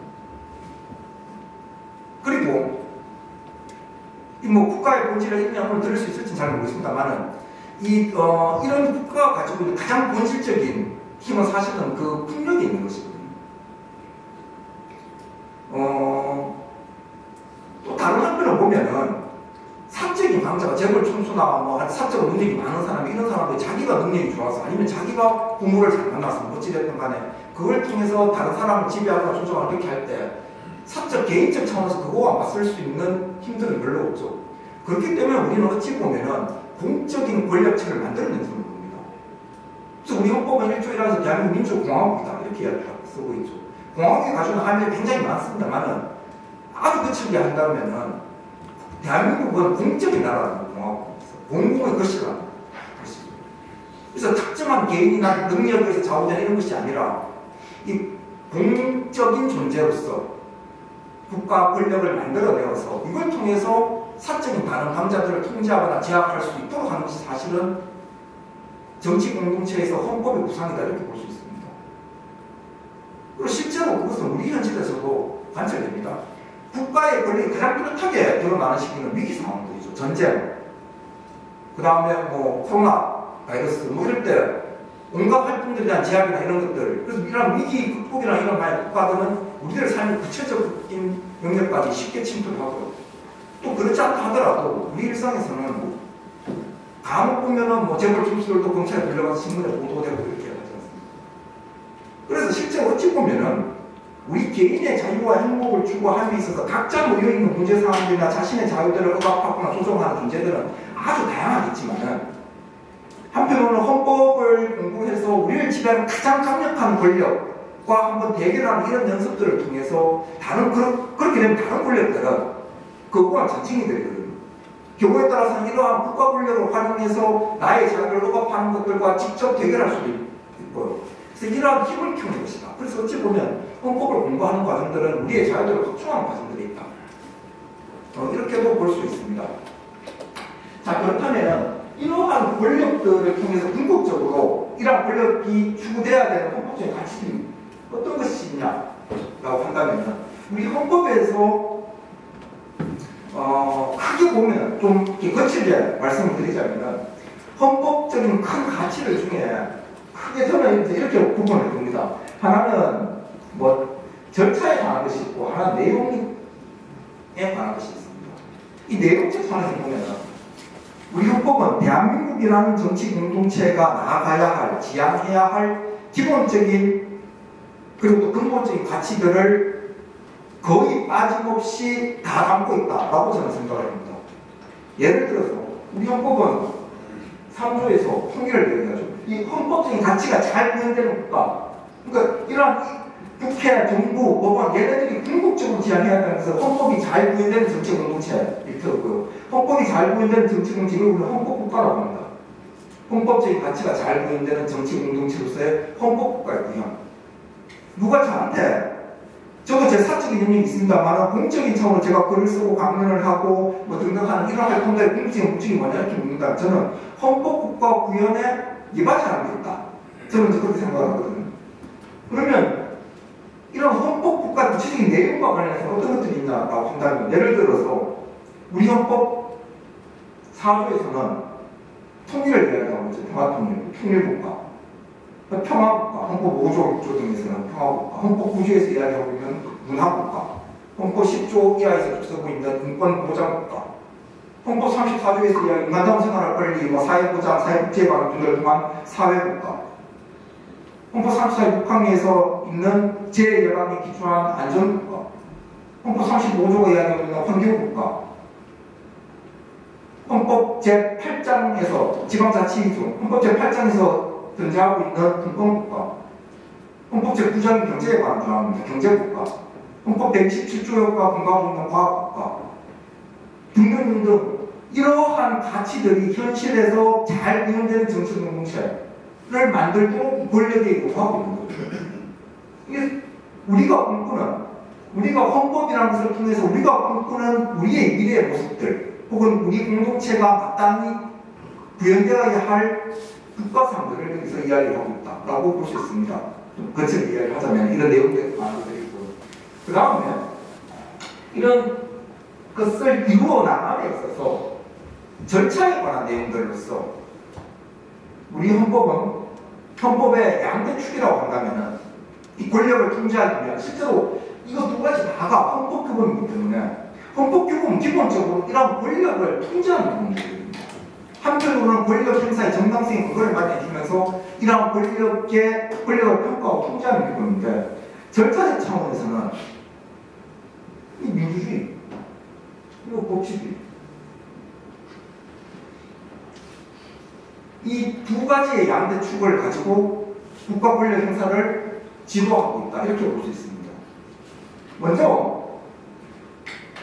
그리고 뭐 국가의 본질을 인정을 들을 수 있을지는 잘 모르겠습니다만은 이런 국가가 가지고 있는 가장 본질적인 힘은 사실은 그 폭력이 있는 것이거든요. 또 다른 한편으로 보면은 사적인 강자가 재벌 총수나 뭐 사적 능력이 많은 사람이 이런 사람들이 자기가 능력이 좋아서 아니면 자기가 부모를 잘 만나서 어찌됐든 간에 그걸 통해서 다른 사람을 지배하거나 조종하거나 그렇게 할 때 사적 개인적 차원에서 그거와 맞설 수 있는 힘들은 별로 없죠. 그렇기 때문에 우리는 어찌 보면은 공적인 권력체를 만들어낸 것으로 봅니다. 그래서 우리 헌법은 1조 1항에서 대한민국 민주공화국이다 이렇게 이야기하고 쓰고 있죠. 공화국이 가지고 있는 한계가 굉장히 많습니다만은 아주 거칠게 한다면은 대한민국은 공적인 나라라는 공화국에서 공공의 것이라는 것이고 그래서 특정한 개인이나 능력에 의해서 좌우되는 이런 것이 아니라 이 공적인 존재로서 국가 권력을 만들어내어서 이걸 통해서 사적인 다른 강자들을 통제하거나 제약할 수 있도록 하는 것이 사실은 정치 공동체에서 헌법의 구상이다 이렇게 볼 수 있습니다. 그리고 실제로 그것은 우리 현실에서도 관찰됩니다. 국가의 권력이 가장 뚜렷하게 드러나는 시기는 위기 상황들이죠. 전쟁, 그 다음에 뭐 코로나 바이러스 뭐 이럴 때 온갖 활동들에 대한 제약이나 이런 것들, 그래서 이런 위기 극복이나 이런 말의 국가들은 우리들 삶의 구체적인 영역까지 쉽게 침투하고, 또 그렇지 않다 하더라도 우리 일상에서는 뭐 감옥 보면은 뭐 재벌 총수들도 경찰에 불려가서 신문에 보도되고 이렇게 하지 않습니까? 그래서 실제 어찌 보면은 우리 개인의 자유와 행복을 추구함에 있어서 각자 모여있는 문제사항들이나 자신의 자유들을 억압하거나 조정하는 존재들은 아주 다양하겠지만은, 한편으로는 헌법을 공부해서 우리를 지배하는 가장 강력한 권력과 한번 대결하는 이런 연습들을 통해서 그렇게 되면 다른 권력들은 그거와 전쟁이 되거든요. 경우에 따라서는 이러한 국가 권력을 활용해서 나의 자유를 억압하는 것들과 직접 대결할 수도 있고요. 그래서 이러한 힘을 키우는 것이다. 그래서 어찌 보면 헌법을 공부하는 과정들은 우리의 자유들을 확충하는 과정들이 있다. 이렇게도 볼 수 있습니다. 자, 그렇다면 이러한 권력들을 통해서 궁극적으로 이러한 권력이 추구돼야 되는 헌법적인 가치들이 어떤 것이 있냐라고 한다면, 우리 헌법에서 크게 보면 좀 거칠게 말씀을 드리자면, 헌법적인 큰 가치들 중에 크게 저는 이렇게 구분을 듭니다. 하나는 뭐 절차에 관한 것이 있고, 하나는 내용에 관한 것이 있습니다. 이 내용적 차원에서 보면 우리 헌법은 대한민국이라는 정치 공동체가 나아가야 할, 지향해야 할 기본적인 그리고 또 근본적인 가치들을 거의 빠짐없이 다 담고 있다라고 저는 생각을 합니다. 예를 들어서 우리 헌법은 3조에서 통일을 얘기하죠. 이 헌법적인 가치가 잘 구현되는 국가, 그러니까 이러한 국회, 정부, 법원 얘네들이 궁극적으로 지향해야 하면서 헌법이 잘 구현되는 정치 공동체 이렇게 하고요. 헌법이 잘 구현되는 정치 공동체를 우리는 헌법국가라고 합니다. 헌법적인 가치가 잘 구현되는 정치 공동체로서의 헌법국가의 구현. 누가 저한테, 저도 제 사적인 영역이 있습니다만 공적인 차원으로 제가 글을 쓰고 강연을 하고 뭐 등등 하는 이런 활동들의 궁극적인 목적이 뭐냐 이렇게 묻는다. 저는 헌법국가 구현에 이바지하는 게 있다. 저는 그렇게 생각을 하거든요. 그러면 이런 헌법국가 구체적인 내용과 관련해서 어떤 것들이 있냐라고 한다면, 예를 들어서 우리 헌법 4조에서는 통일을 이야기하고 있죠. 평화통일, 통일국가, 평화국가, 헌법 5조, 6조 등에서는 평화국가, 헌법 9조에서 이야기하고 있는 문화국가, 헌법 10조 이하에서 쓰고 있는 인권보장국가, 헌법 34조에서 이야기하는 인간다운 생활할 권리, 뭐 사회보장, 사회복지관 등을 통한 사회국가, 헌법 34조 6항에서 있는 제1항에 기초한 안전국가, 헌법 35조가 이야기하고 있는 환경국가, 헌법 제8장에서 지방자치이죠. 헌법 제8장에서 존재하고 있는 분권국가, 헌법 제9장이 경제에 관한 조항입니다. 경제국가, 헌법 127조가 공부하고 있는 과학국가 등등 이러한 가치들이 현실에서 잘 구현되는 정치 공동체를 만들도록 권력이 요구하고 있는 거죠. 이게 우리가 헌법이라는 것을 통해서 우리가 꿈꾸는 우리의 미래의 모습들, 혹은 우리 공동체가 마땅히 구현되어야 할 국가상들을 여기서 이야기하고 있다라고 볼 수 있습니다. 좀 거칠게 이야기를 하자면 이런 내용들이 많이 들어있고, 그 다음에 이런 것을 이루어 나감에 있어서 절차에 관한 내용들로서 우리 헌법의 양대축이라고 한다면은 이 권력을 통제하기 위한, 실제로 이거 두 가지 다가 헌법 규범이기 때문에 헌법 규범은 기본적으로 이런 권력을 통제하는 규범입니다. 한편으로는 권력 행사의 정당성의 근거를 마련해주면서 이러한 권력을 평가하고 통제하는 규범인데, 절차적 차원에서는 이 민주주의, 그리고 법치주의, 이 두 가지의 양대축을 가지고 국가 권력 행사를 지도하고 있다 이렇게 볼 수 있습니다. 먼저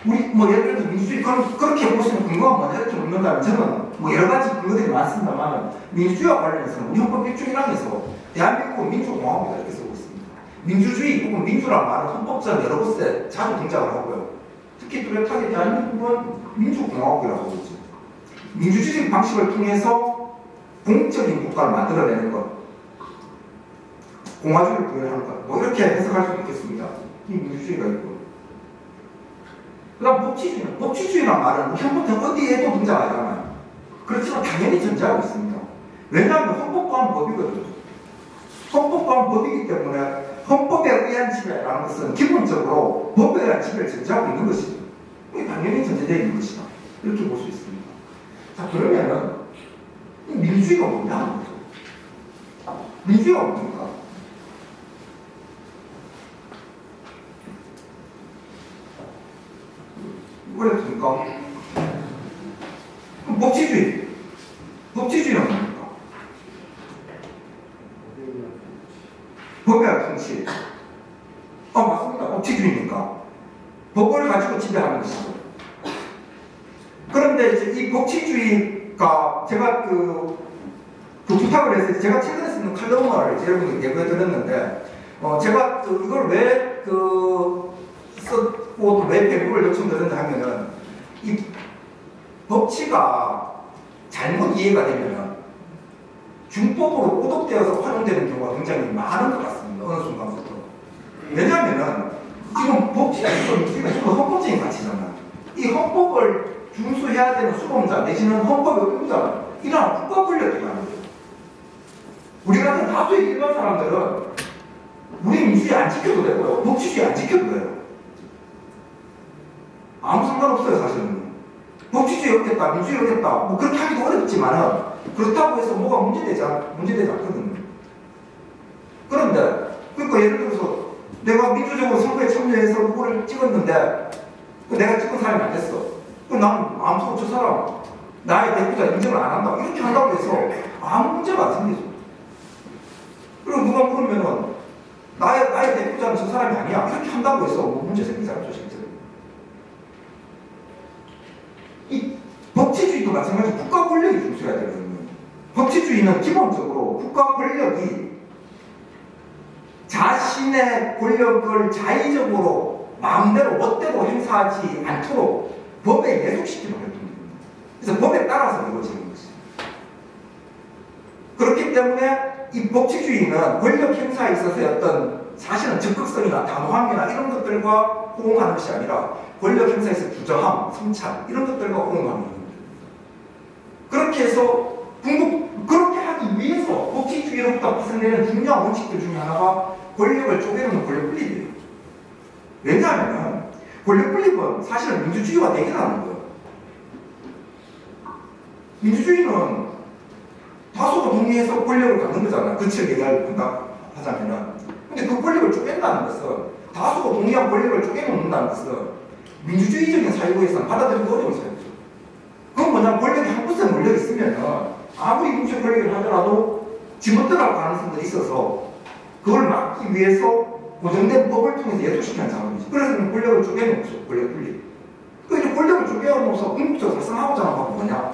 우리 예를 들어서 민주주의 그렇게 보시면 근거가 뭐냐 이렇게 묻는다면, 저는 여러 가지 근거들이 많습니다만 민주주의와 관련해서는 우리 헌법 1조 1항에서 대한민국은 민주공화국이다 이렇게 쓰고 있습니다. 민주주의 혹은 민주란 말은 헌법상 여러 곳에 자주 등장을 하고요. 특히 뚜렷하게 대한민국은 민주공화국이라고 그러죠. 민주주의 방식을 통해서 공적인 국가를 만들어내는 것, 공화주의를 구현하는 것, 뭐 이렇게 해석할 수 있겠습니다. 이 민주주의가 있고. 그 다음 법치주의는, 법치주의란 말은 현부터 어디에도 등장하잖아요. 그렇지만 당연히 존재하고 있습니다. 왜냐하면 헌법과는 법이거든요. 헌법과는 법이기 때문에 헌법에 의한 지배라는 것은 기본적으로 법에 의한 지배를 존재하고 있는 것이죠. 당연히 존재되어 있는 것이다. 이렇게 볼 수 있습니다. 자, 그러면은 민주주의가 뭐냐? 민주주의가 뭡니까? 어렵습니까? 법치주의. 법치주의는 뭡니까? 법에 의한 통치. 맞습니다. 법치주의니까. 법을 가지고 지배하는 것이죠. 그런데 이제 이 법치주의가 제가 부탁을 해서 제가 최근에 쓰는 칼럼을 여러분께 예고해 드렸는데 제가 이걸 왜 썼고 왜 배부를 요청드렸냐 하면은 이 법치가 잘못 이해가 되면은 준법으로 꼬독되어서 활용되는 경우가 굉장히 많은 것 같습니다. 어느 순간부터. 왜냐하면은 지금 법치가 헌법적인 가치잖아요. 이 헌법을 준수해야 되는 수범자 내지는 헌법의 의무자 이런 국가 권력이 하는 거예요. 우리 같은 다수의 일반 사람들은 우리 민주주의 안 지켜도 되고요. 법치주의 안 지켜도 돼요. 아무 상관없어요, 사실은. 법치주의 없겠다, 민주주의 없겠다, 뭐 그렇게 하기도 어렵지만은 그렇다고 해서 뭐가 문제되지 않거든요. 그런데, 그러니까 예를 들어서 내가 민주적으로 선거에 참여해서 후보를 찍었는데 내가 찍은 사람이 안 됐어. 나는 아무튼 저 사람 나의 대표자 인정을 안 한다. 이렇게 한다고 해서 아무 문제가 안 생기죠. 그리고 누가 물으면은 나의 대표자는 저 사람이 아니야. 이렇게 한다고 해서 뭐 문제 생기지 않죠, 실제로. 이 법치주의도 마찬가지로 국가 권력이 준수해야 되거든요. 법치주의는 기본적으로 국가 권력이 자신의 권력을 자의적으로 마음대로 멋대로 행사하지 않도록 법에 예속시키는 활동입니다. 그래서 법에 따라서 이루어지는 것입니다. 그렇기 때문에 이 법치주의는 권력 행사에 있어서의 어떤 사실은 적극성이나 단호함이나 이런 것들과 호응하는 것이 아니라 권력 행사에서 부정함, 성찰 이런 것들과 호응하는 겁니다. 그렇게 해서 그렇게 하기 위해서 법치주의로부터 파생되는 중요한 원칙들 중에 하나가 권력을 쪼개는 권력 분립이에요. 왜냐하면 권력 분립은 사실은 민주주의와 대결하는 거예요. 민주주의는 다수가 동의해서 권력을 갖는 거잖아요. 그치를 얘기한다 하자면은. 근데 그 권력을 쪼갠다는 것은 다수가 동의한 권력을 쪼개놓는다는 것은 민주주의적인 사회에서는 받아들이기 어려운 사회죠. 그건 뭐냐면 권력이 한 곳에 몰려 있으면 아무리 민주주의 권력을 하더라도 지멋대로 가능성들이 있어서 그걸 막기 위해서 고정된 법을 통해서 예속시키는 작업이죠. 그래서 권력을 쪼개는 거죠. 권력 분립. 그러니까 권력을 쪼개놓아서 궁극적으로 달성하고자 하는 건 뭐냐?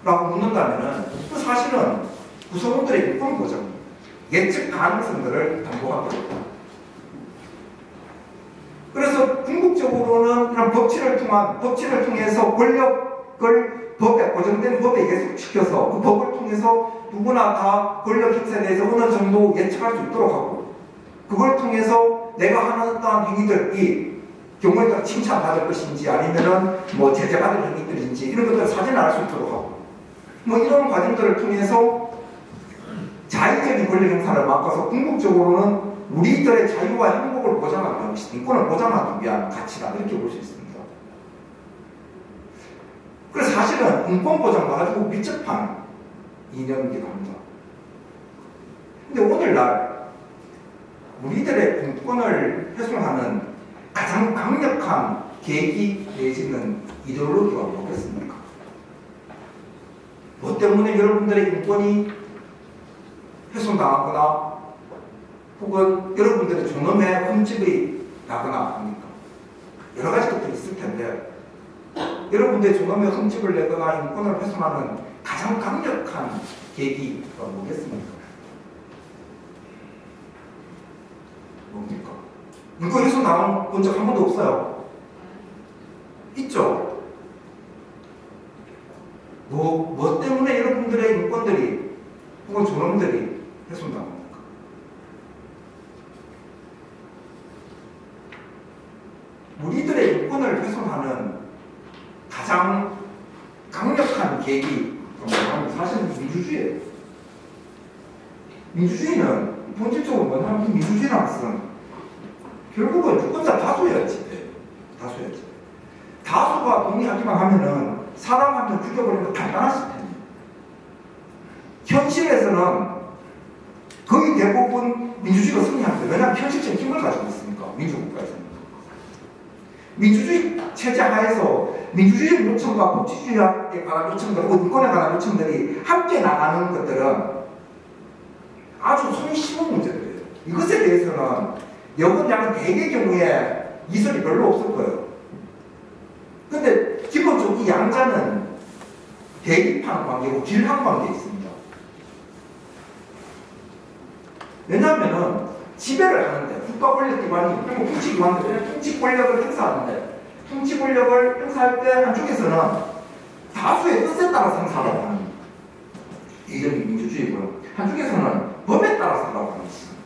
라고 묻는다면은 그 사실은 구성원들의 유권 보장, 예측 가능성들을 담보하고 있다. 그래서 궁극적으로는 그런 법치를 통해서 권력을 법에 고정된 법에 예속시켜서 그 법을 통해서 누구나 다 권력 행사에 대해서 어느 정도 예측할 수 있도록 하고 그걸 통해서 내가 하는 어떠한 행위들이 경우에 따라 칭찬받을 것인지 아니면은 뭐 제재받을 행위들인지 이런 것들을 사진을 알 수 있도록 하고 뭐 이런 과정들을 통해서 자의적인 권력 행사를 막아서 궁극적으로는 우리들의 자유와 행복을 보장하는 것이 인권을 보장하기 위한 가치다 이렇게 볼 수 있습니다. 그래서 사실은 인권 보장과 아주 밀접한 이념이기도 합니다. 근데 오늘날 우리들의 인권을 훼손하는 가장 강력한 계기 내지는 이데올로기가 뭐겠습니까? 뭐 때문에 여러분들의 인권이 훼손당하거나 혹은 여러분들의 존엄에 흠집이 나거나 합니까? 여러 가지 것들이 있을 텐데 여러분들의 존엄에 흠집을 내거나 인권을 훼손하는 가장 강력한 계기가 뭐겠습니까? 뭡니까? 인권 훼손 당한 본 적 한 번도 없어요. 있죠. 뭐 때문에 여러분들의 인권들이 혹은 존엄들이 훼손당합니까? 우리들의 인권을 훼손하는 가장 강력한 계기 사실은 민주주의예요. 민주주의는 본질적으로 뭐냐면 민주주의라는 것은 결국은 주권자 다수였지. 다수가 동의하기만 하면은 사람 한 명 죽여버리는 거 간단한 시스템이에요. 현실에서는 거의 대부분 민주주의가 승리합니다. 왜냐하면 현실적인 힘을 가지고 있으니까 민주국가에서는. 민주주의 체제 하에서 민주주의 요청과 법치주의에 관한 요청들, 인권에 관한 요청들이 함께 나가는 것들은 아주 손이 쉬운 문제들이에요. 이것에 대해서는 여건 양은 대개의 경우에 이설이 별로 없을 거예요. 근데 기본적으로 이 양자는 대립하는 관계고 질한 관계에 있습니다. 왜냐하면은 지배를 하는데 국가 권력 기관이 그리고 통치 기관들이 통치 권력을 행사하는데 통치 권력을 행사할 때 한쪽에서는 다수의 뜻에 따라서 행사를 하는 이게 민주주의고요. 한쪽에서는 법에 따라서 하라고 하는 것입니다.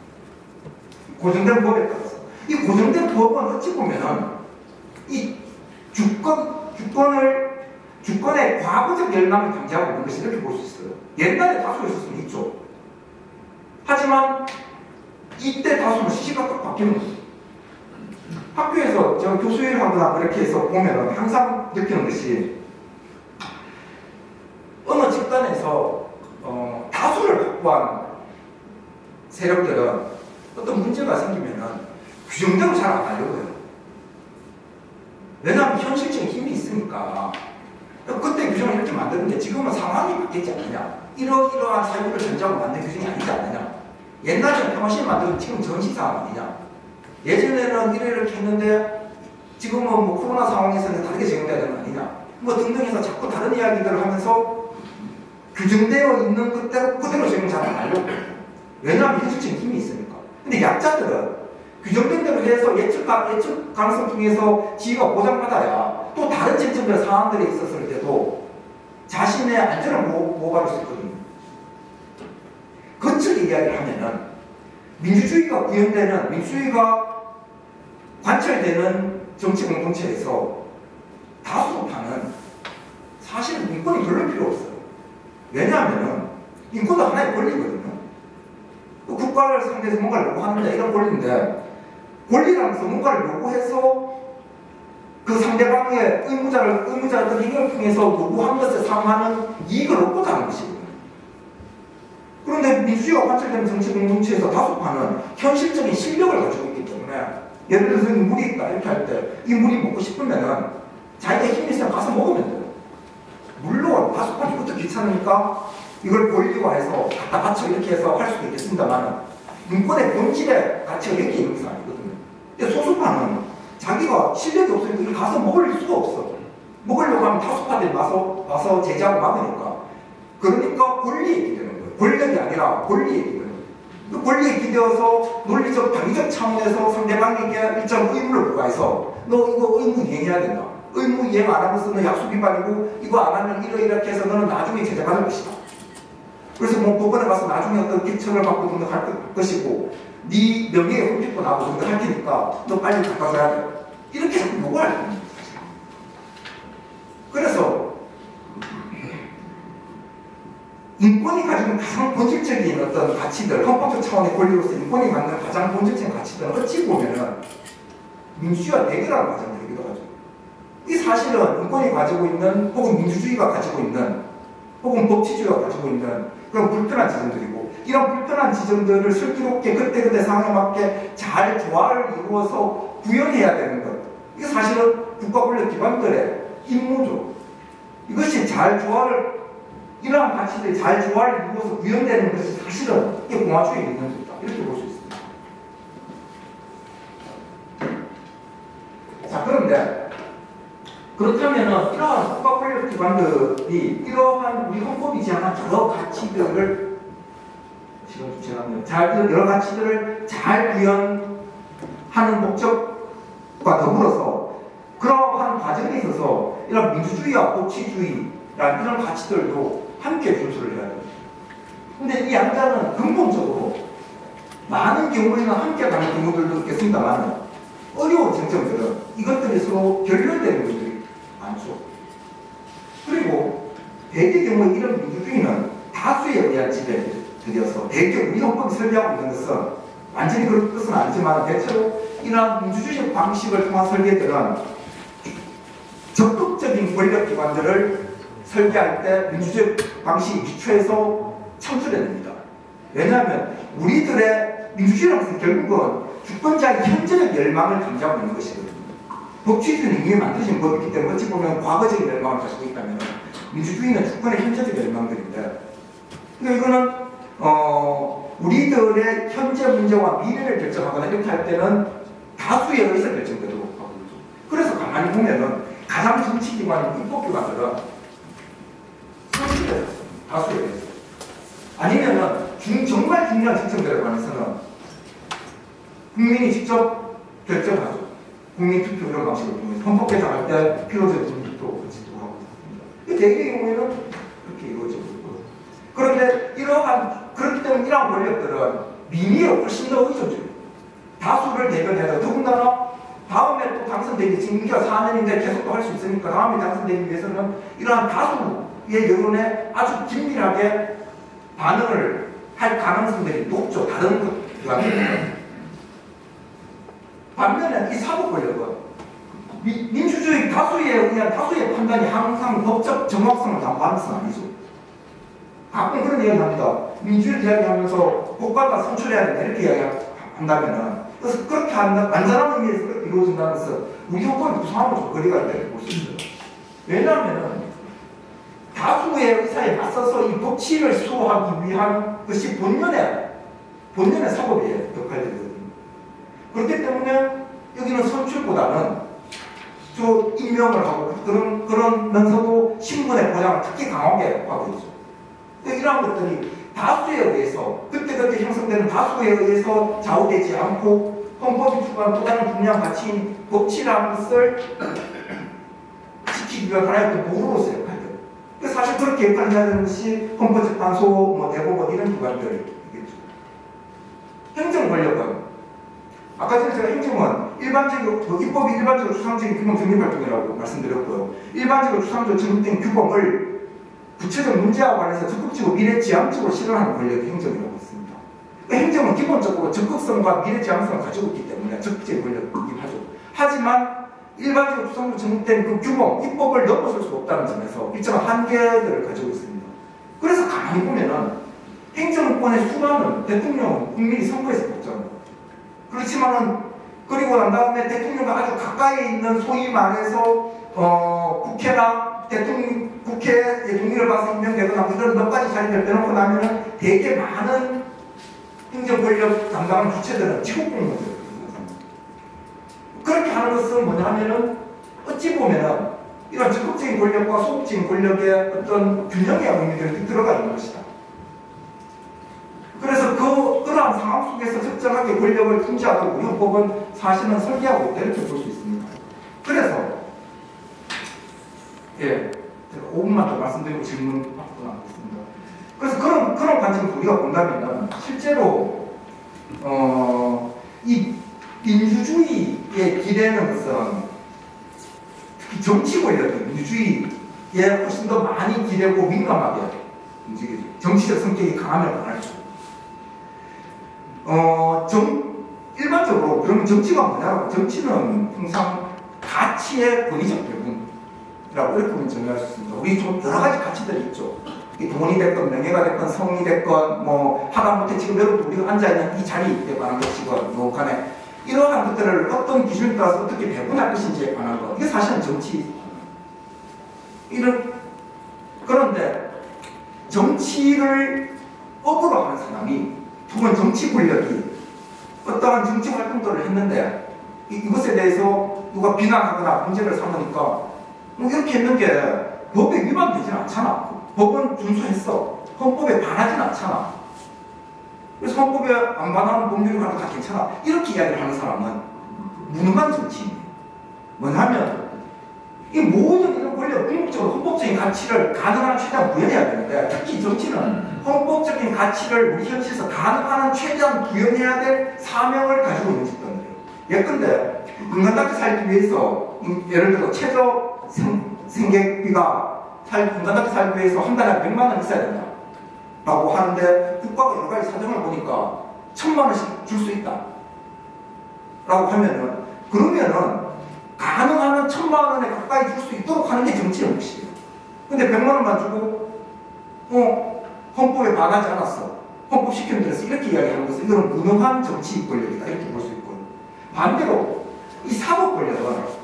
고정된 법에 따라서. 이 고정된 법은 어찌 보면은 이 주권의 과거적 열망을 강제하고 있는 것이 이렇게 볼 수 있어요. 옛날에 다수가 있었으면 있죠. 하지만 이때 다수는 시시각각 바뀌는 거죠. 학교에서 제가 교수일 하거나 그렇게 해서 보면 항상 느끼는 것이 어느 집단에서 다수를 확보한 세력들은 어떤 문제가 생기면은 규정대로 잘 안 하려고 해요. 왜냐하면 현실적인 힘이 있으니까. 그때 규정을 이렇게 만드는데 지금은 상황이 바뀌지 않느냐. 이러한 사유를 전제하고 만든 규정이 아니지 않느냐. 옛날에는 평화시를 만들고 지금 전시 상황 아니냐. 예전에는 이렇게 했는데 지금은 뭐 코로나 상황에서는 다르게 적용돼야 되는 거 아니냐. 뭐 등등 해서 자꾸 다른 이야기들을 하면서 규정되어 있는 그대로 적용 잘 안 하려고 해요. 왜냐하면 현실적인 힘이 있으니까. 근데 약자들은 규정된 대로 해서 예측 가능성 중에서 지위가 보장받아야 또 다른 쟁점들 상황들에 있었을 때도 자신의 안전을 보호받을 수 있거든요. 거칠게 이야기를 하면은 민주주의가 구현되는, 민주주의가 관철되는 정치 공동체에서 다수파는 사실은 인권이 별로 필요 없어요. 왜냐하면은 인권도 하나의 권리거든요. 국가를 상대해서 뭔가를 요구하는데 이런 권리인데 권리라는 것은 뭔가를 요구해서 그 상대방의 의무자를 어떤 행위를 통해서 요구한 것에 상하는 이익을 얻고자 하는 것이거든요. 그런데 민주주의가 관철되는 정치 공동체에서 다수파는 현실적인 실력을 가지고 있기 때문에 예를 들어서 물이 있다 이렇게 할 때 이 물이 먹고 싶으면은 자기가 힘이 있으면 가서 먹으면 돼요. 물론 다수파는 이것도 귀찮으니까 이걸 권리화해서 갖다 바쳐 이렇게 해서 할 수도 있겠습니다만 인권의 본질의 가치가 이렇게 있는 것은 아니거든요. 근데 소수파는 자기가 실력이 없으니까 이걸 가서 먹을 수가 없어. 먹으려고 하면 다수파들이 와서 제재하고 막으니까. 그러니까 권리에 기대는 거예요. 권력이 아니라 권리에 기대는 거예요. 그 권리에 기대어서 논리적, 당위적 차원에서 상대방에게 일정 의무를 부과해서 너 이거 의무 이행해야 된다. 의무 이행 안 하고서 너 약속 위반이고 이거 안 하면 이렇게 해서 너는 나중에 제재받을 것이다. 그래서 뭐 법원에 가서 나중에 어떤 개천을 받고 등록할 것이고 네 명예에 흠집고 나고 등록할 테니까 너 빨리 갚아줘야 돼. 이렇게 자꾸 요구할 겁니다. 그래서 인권이 가지고 가장 본질적인 어떤 가치들, 헌법적 차원의 권리로서 인권이 갖는 가장 본질적인 가치들은 어찌 보면은 민주주의와 대결하는 과정들이기도 하죠. 이 사실은 인권이 가지고 있는 혹은 민주주의가 가지고 있는 혹은 법치주의가 가지고 있는 그런 불편한 지점들이고 이런 불편한 지점들을 슬기롭게 그때그때 상황에 맞게 잘 조화를 이루어서 구현해야 되는 것. 이게 사실은 국가 권력 기관들의 임무죠. 이것이 이러한 가치들이 잘 조화를 이루어서 구현되는 것이 사실은 이게 공화주의의 능력이다. 이렇게 볼 수 있습니다. 자, 그런데 그렇다면은 이러한 국가 권력 기관들이 이러한 우리 헌법이 제한한 여러 가치들을 여러 가치들을 잘 구현하는 목적과 더불어서 그러한 과정에 있어서 이런 민주주의와 법치주의라는 이런 가치들도 함께 준수를 해야 됩니다. 근데 이 양자는 근본적으로 많은 경우에는 함께 가는 경우들도 있겠습니다만 어려운 쟁점들은 이것들이 서로 결렬되는 것들이 많죠. 그리고 대개 경우에 이런 민주주의는 다수에 의한 지배들이어서 대개 우리 헌법이 설계하고 있는 것은 완전히 그런 뜻은 아니지만 대체로 이러한 민주주의 방식을 통한 설계들은 적극적인 권력기관들을 설계할 때 민주주의 방식 기초에서 창출해냅니다. 왜냐하면 우리들의 민주주의라는 것은 결국은 주권자의 현재적 열망을 강조하고 있는 것이거든요. 법치주의는 이미 만드신 법이기 때문에 어찌 보면 과거적인 열망을 가지고 있다면 민주주의는 주권의 현재적 열망들인데, 그러니까 이거는 우리들의 현재 문제와 미래를 결정하거나 이렇게 할 때는 다수에 의해서 결정되도록 하고 있죠. 그래서 가만히 보면은 가장 정치기관인 입법기관들은 선출돼요. 다수에 의해서. 아니면은 정말 중요한 쟁점들에 관해서는 국민이 직접 결정하죠. 국민투표 이런 방식을 통해서 헌법 개정할 때 필요적 국민투표 같이도 하고 있습니다. 대개의 경우에는 그렇게 이루어지고 있고, 그런데 그렇기 때문에 이러한 권력들은 민의에 훨씬 더 의존적이에요. 다수를 대변해야 되고, 더군다나 다음에 또 당선되기, 지금 임기가 4년인데 계속 또 할 수 있으니까 다음에 당선되기 위해서는 이러한 다수의 여론에 아주 긴밀하게 반응을 할 가능성들이 높죠. 다른 기관들은. 반면에 이 사법 권력은 민주주의 다수에 의한 다수의 판단이 항상 법적 정확성을 담보하는 것은 아니죠. 가끔 그런 이야기 합니다. 민주주의 이야기하면서 법관과 선출해야 된다 이렇게 이야기한다면은, 그래서 그렇게 완전한 의미에서 그렇게 이루어진다는 것은 우리 헌법의 구성하고 좀 거리가 있다고 볼 수 있어요. 왜냐하면 다수의 의사에 맞서서 이 법치를 수호하기 위한 것이 본연의 사법의 역할들이거든요. 그렇기 때문에 여기는 선출보다는 저 임명을 하고 그러면서도 신분의 보장을 특히 강하게 하고 있죠. 이러한 것들이 다수에 의해서 그때그때 형성되는 다수에 의해서 좌우되지 않고 헌법이 추구하는 또 다른 중요한 가치인 법치라는 것을 지키기 위한 하나의 보루로서의 역할들. 사실 그렇게 역할을 해야 되는 것이 헌법재판소, 대법원 이런 기관들이겠죠. 행정 권력은 아까 전에 제가 행정은 입법이 일반적으로 추상적인 규범 정립활동이라고 말씀드렸고요. 일반적으로 추상적으로 정립된 규범을 구체적 문제와 관해서 적극적으로 미래지향적으로 실현하는 권력이 행정이라고 했습니다. 행정은 기본적으로 적극성과 미래지향성을 가지고 있기 때문에 적극적인 권력이긴 하죠. 하지만 일반적으로 추상적으로 정립된 그 규범, 입법을 넘어설 수 없다는 점에서 일정한 한계들을 가지고 있습니다. 그래서 가만히 보면은 행정권의 수반은 대통령은 국민이 선거에서 뽑잖아요. 그렇지만은 그리고 난 다음에 대통령과 아주 가까이 있는 소위 말해서 국회나 국회의 동의를 받아서 임명되거나 이런 몇 가지 자리를 빼놓고 나면은 되게 많은 행정 권력 담당하는 주체들은 지국공무원들입니다. 그렇게 하는 것은 뭐냐 하면은 어찌 보면은 이런 적극적인 권력과 소극적인 권력의 어떤 균형의 의미들이 들어가 있는 것이다. 그래서 그러한 상황 속에서 적절하게 권력을 통제하도록 우리 헌법은 사실은 설계하고 있다 이렇게 볼 수 있습니다. 그래서 제가 5분만 더 말씀드리고 질문 받고 나가겠습니다. 그래서 그런 관점에서 우리가 본다면 실제로 이 민주주의에 기대는 것은 특히 정치 권력이 민주주의에 훨씬 더 많이 기대고 민감하게 움직이죠. 정치적 성격이 강하면 강할수록. 일반적으로 그러면 정치가 뭐냐고? 정치는 항상 가치의 권위적 결국이라고 이렇게 보면 정의할 수 있습니다. 우리 좀 여러 가지 가치들이 있죠. 돈이 됐건 명예가 됐건 성이 됐건 하다못해 지금 여러분 우리가 앉아있는 이 자리에 관한 것이건 간에 이러한 것들을 어떤 기준에 따라서 어떻게 배분할 것인지에 관한 것, 이게 사실은 정치. 그런데 정치를 업으로 하는 사람이 혹은 정치 권력이 어떠한 정치 활동들을 했는데 이것에 대해서 누가 비난하거나 문제를 삼으니까 이렇게 했는 게 법에 위반되지는 않잖아. 법은 준수했어. 헌법에 반하지는 않잖아. 그래서 헌법에 안 반하는 법률이 가도 다 괜찮아. 이렇게 이야기를 하는 사람은 무능한 정치인이에요. 뭐냐면 이 모든 이런 권력 궁극적으로 헌법적인 가치를 가능한 최대한 구현해야 되는데, 특히 정치는 헌법적인 가치를 우리 현실에서 가능한 한 최대한 구현해야 될 사명을 가지고 있는 집단들이에요. 예컨대 인간답게 살기 위해서, 예를 들어 최저 생계비가 인간답게 살기 위해서 한 달에 100만 원 있어야 된다 라고 하는데, 국가가 여러 가지 사정을 보니까 1000만 원씩 줄 수 있다 라고 하면은, 그러면은 가능한 한 1000만 원에 가까이 줄 수 있도록 하는 게 정치의 몫이에요. 근데 100만 원만 주고 헌법에 반하지 않았어, 헌법 시키는 데서 이렇게 이야기하는 것은 이거는 무능한 정치 권력이다 이렇게 볼 수 있고, 반대로 이 사법 권력은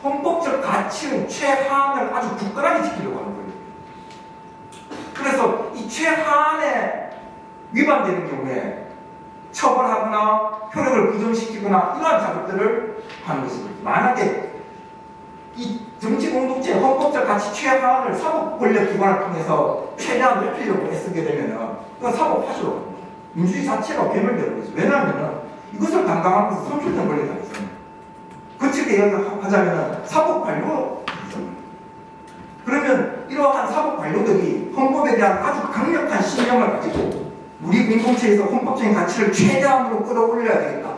헌법적 가치의 최하한을 아주 굳건하게 지키려고 하는 거예요. 그래서 이 최하한에 위반되는 경우에 처벌하거나 효력을 부정시키거나 이러한 작업들을 하는 것입니다. 만약에 이 정치 공동체의 헌법적 가치 최하한을 사법 권력 기관을 통해서 최대한 높이려고 애쓰게 되면은 그건 사법파쇼로 민주주의 자체가 괴멸되는 거죠. 왜냐하면 이것을 감당하면서 선출된 권력이 있어요. 거칠게 이야기하자면 사법 관료죠. 그러면 이러한 사법 관료들이 헌법에 대한 아주 강력한 신념을 가지고 우리 공동체에서 헌법적인 가치를 최대한으로 끌어올려야 되겠다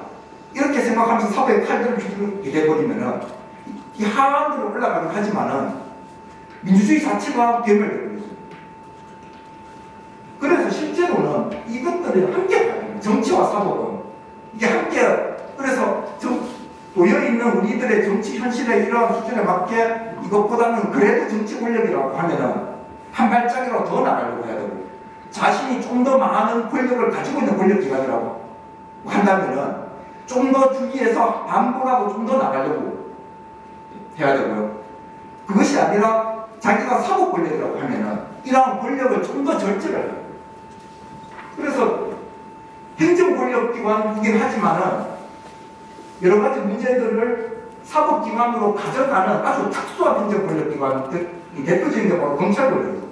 이렇게 생각하면서 사법의 칼들을 휘두르게 돼버리면은 이 하한으로 올라가긴 하지만은 민주주의 자체가 괴멸되는 거죠. 그래서 실제로는 이것들이 함께 가요. 정치와 사법은 이게 함께, 그래서 놓여있는 우리들의 정치 현실의 이러한 수준에 맞게 이것보다는 그래도 정치 권력이라고 하면은 한 발짝이라도 더 나가려고 해야 되고, 자신이 좀 더 많은 권력을 가지고 있는 권력기관이라고 한다면은 좀 더 주위에서 반보라도 좀 더 나가려고 해야 되고요. 그것이 아니라 자기가 사법 권력이라고 하면은 이러한 권력을 좀 더 절제를 해요. 그래서 행정 권력기관이긴 하지만은 여러 가지 문제들을 사법기관으로 가져가는 아주 특수한 행정 권력기관들, 대표적인 게 바로 검찰 권력입니다.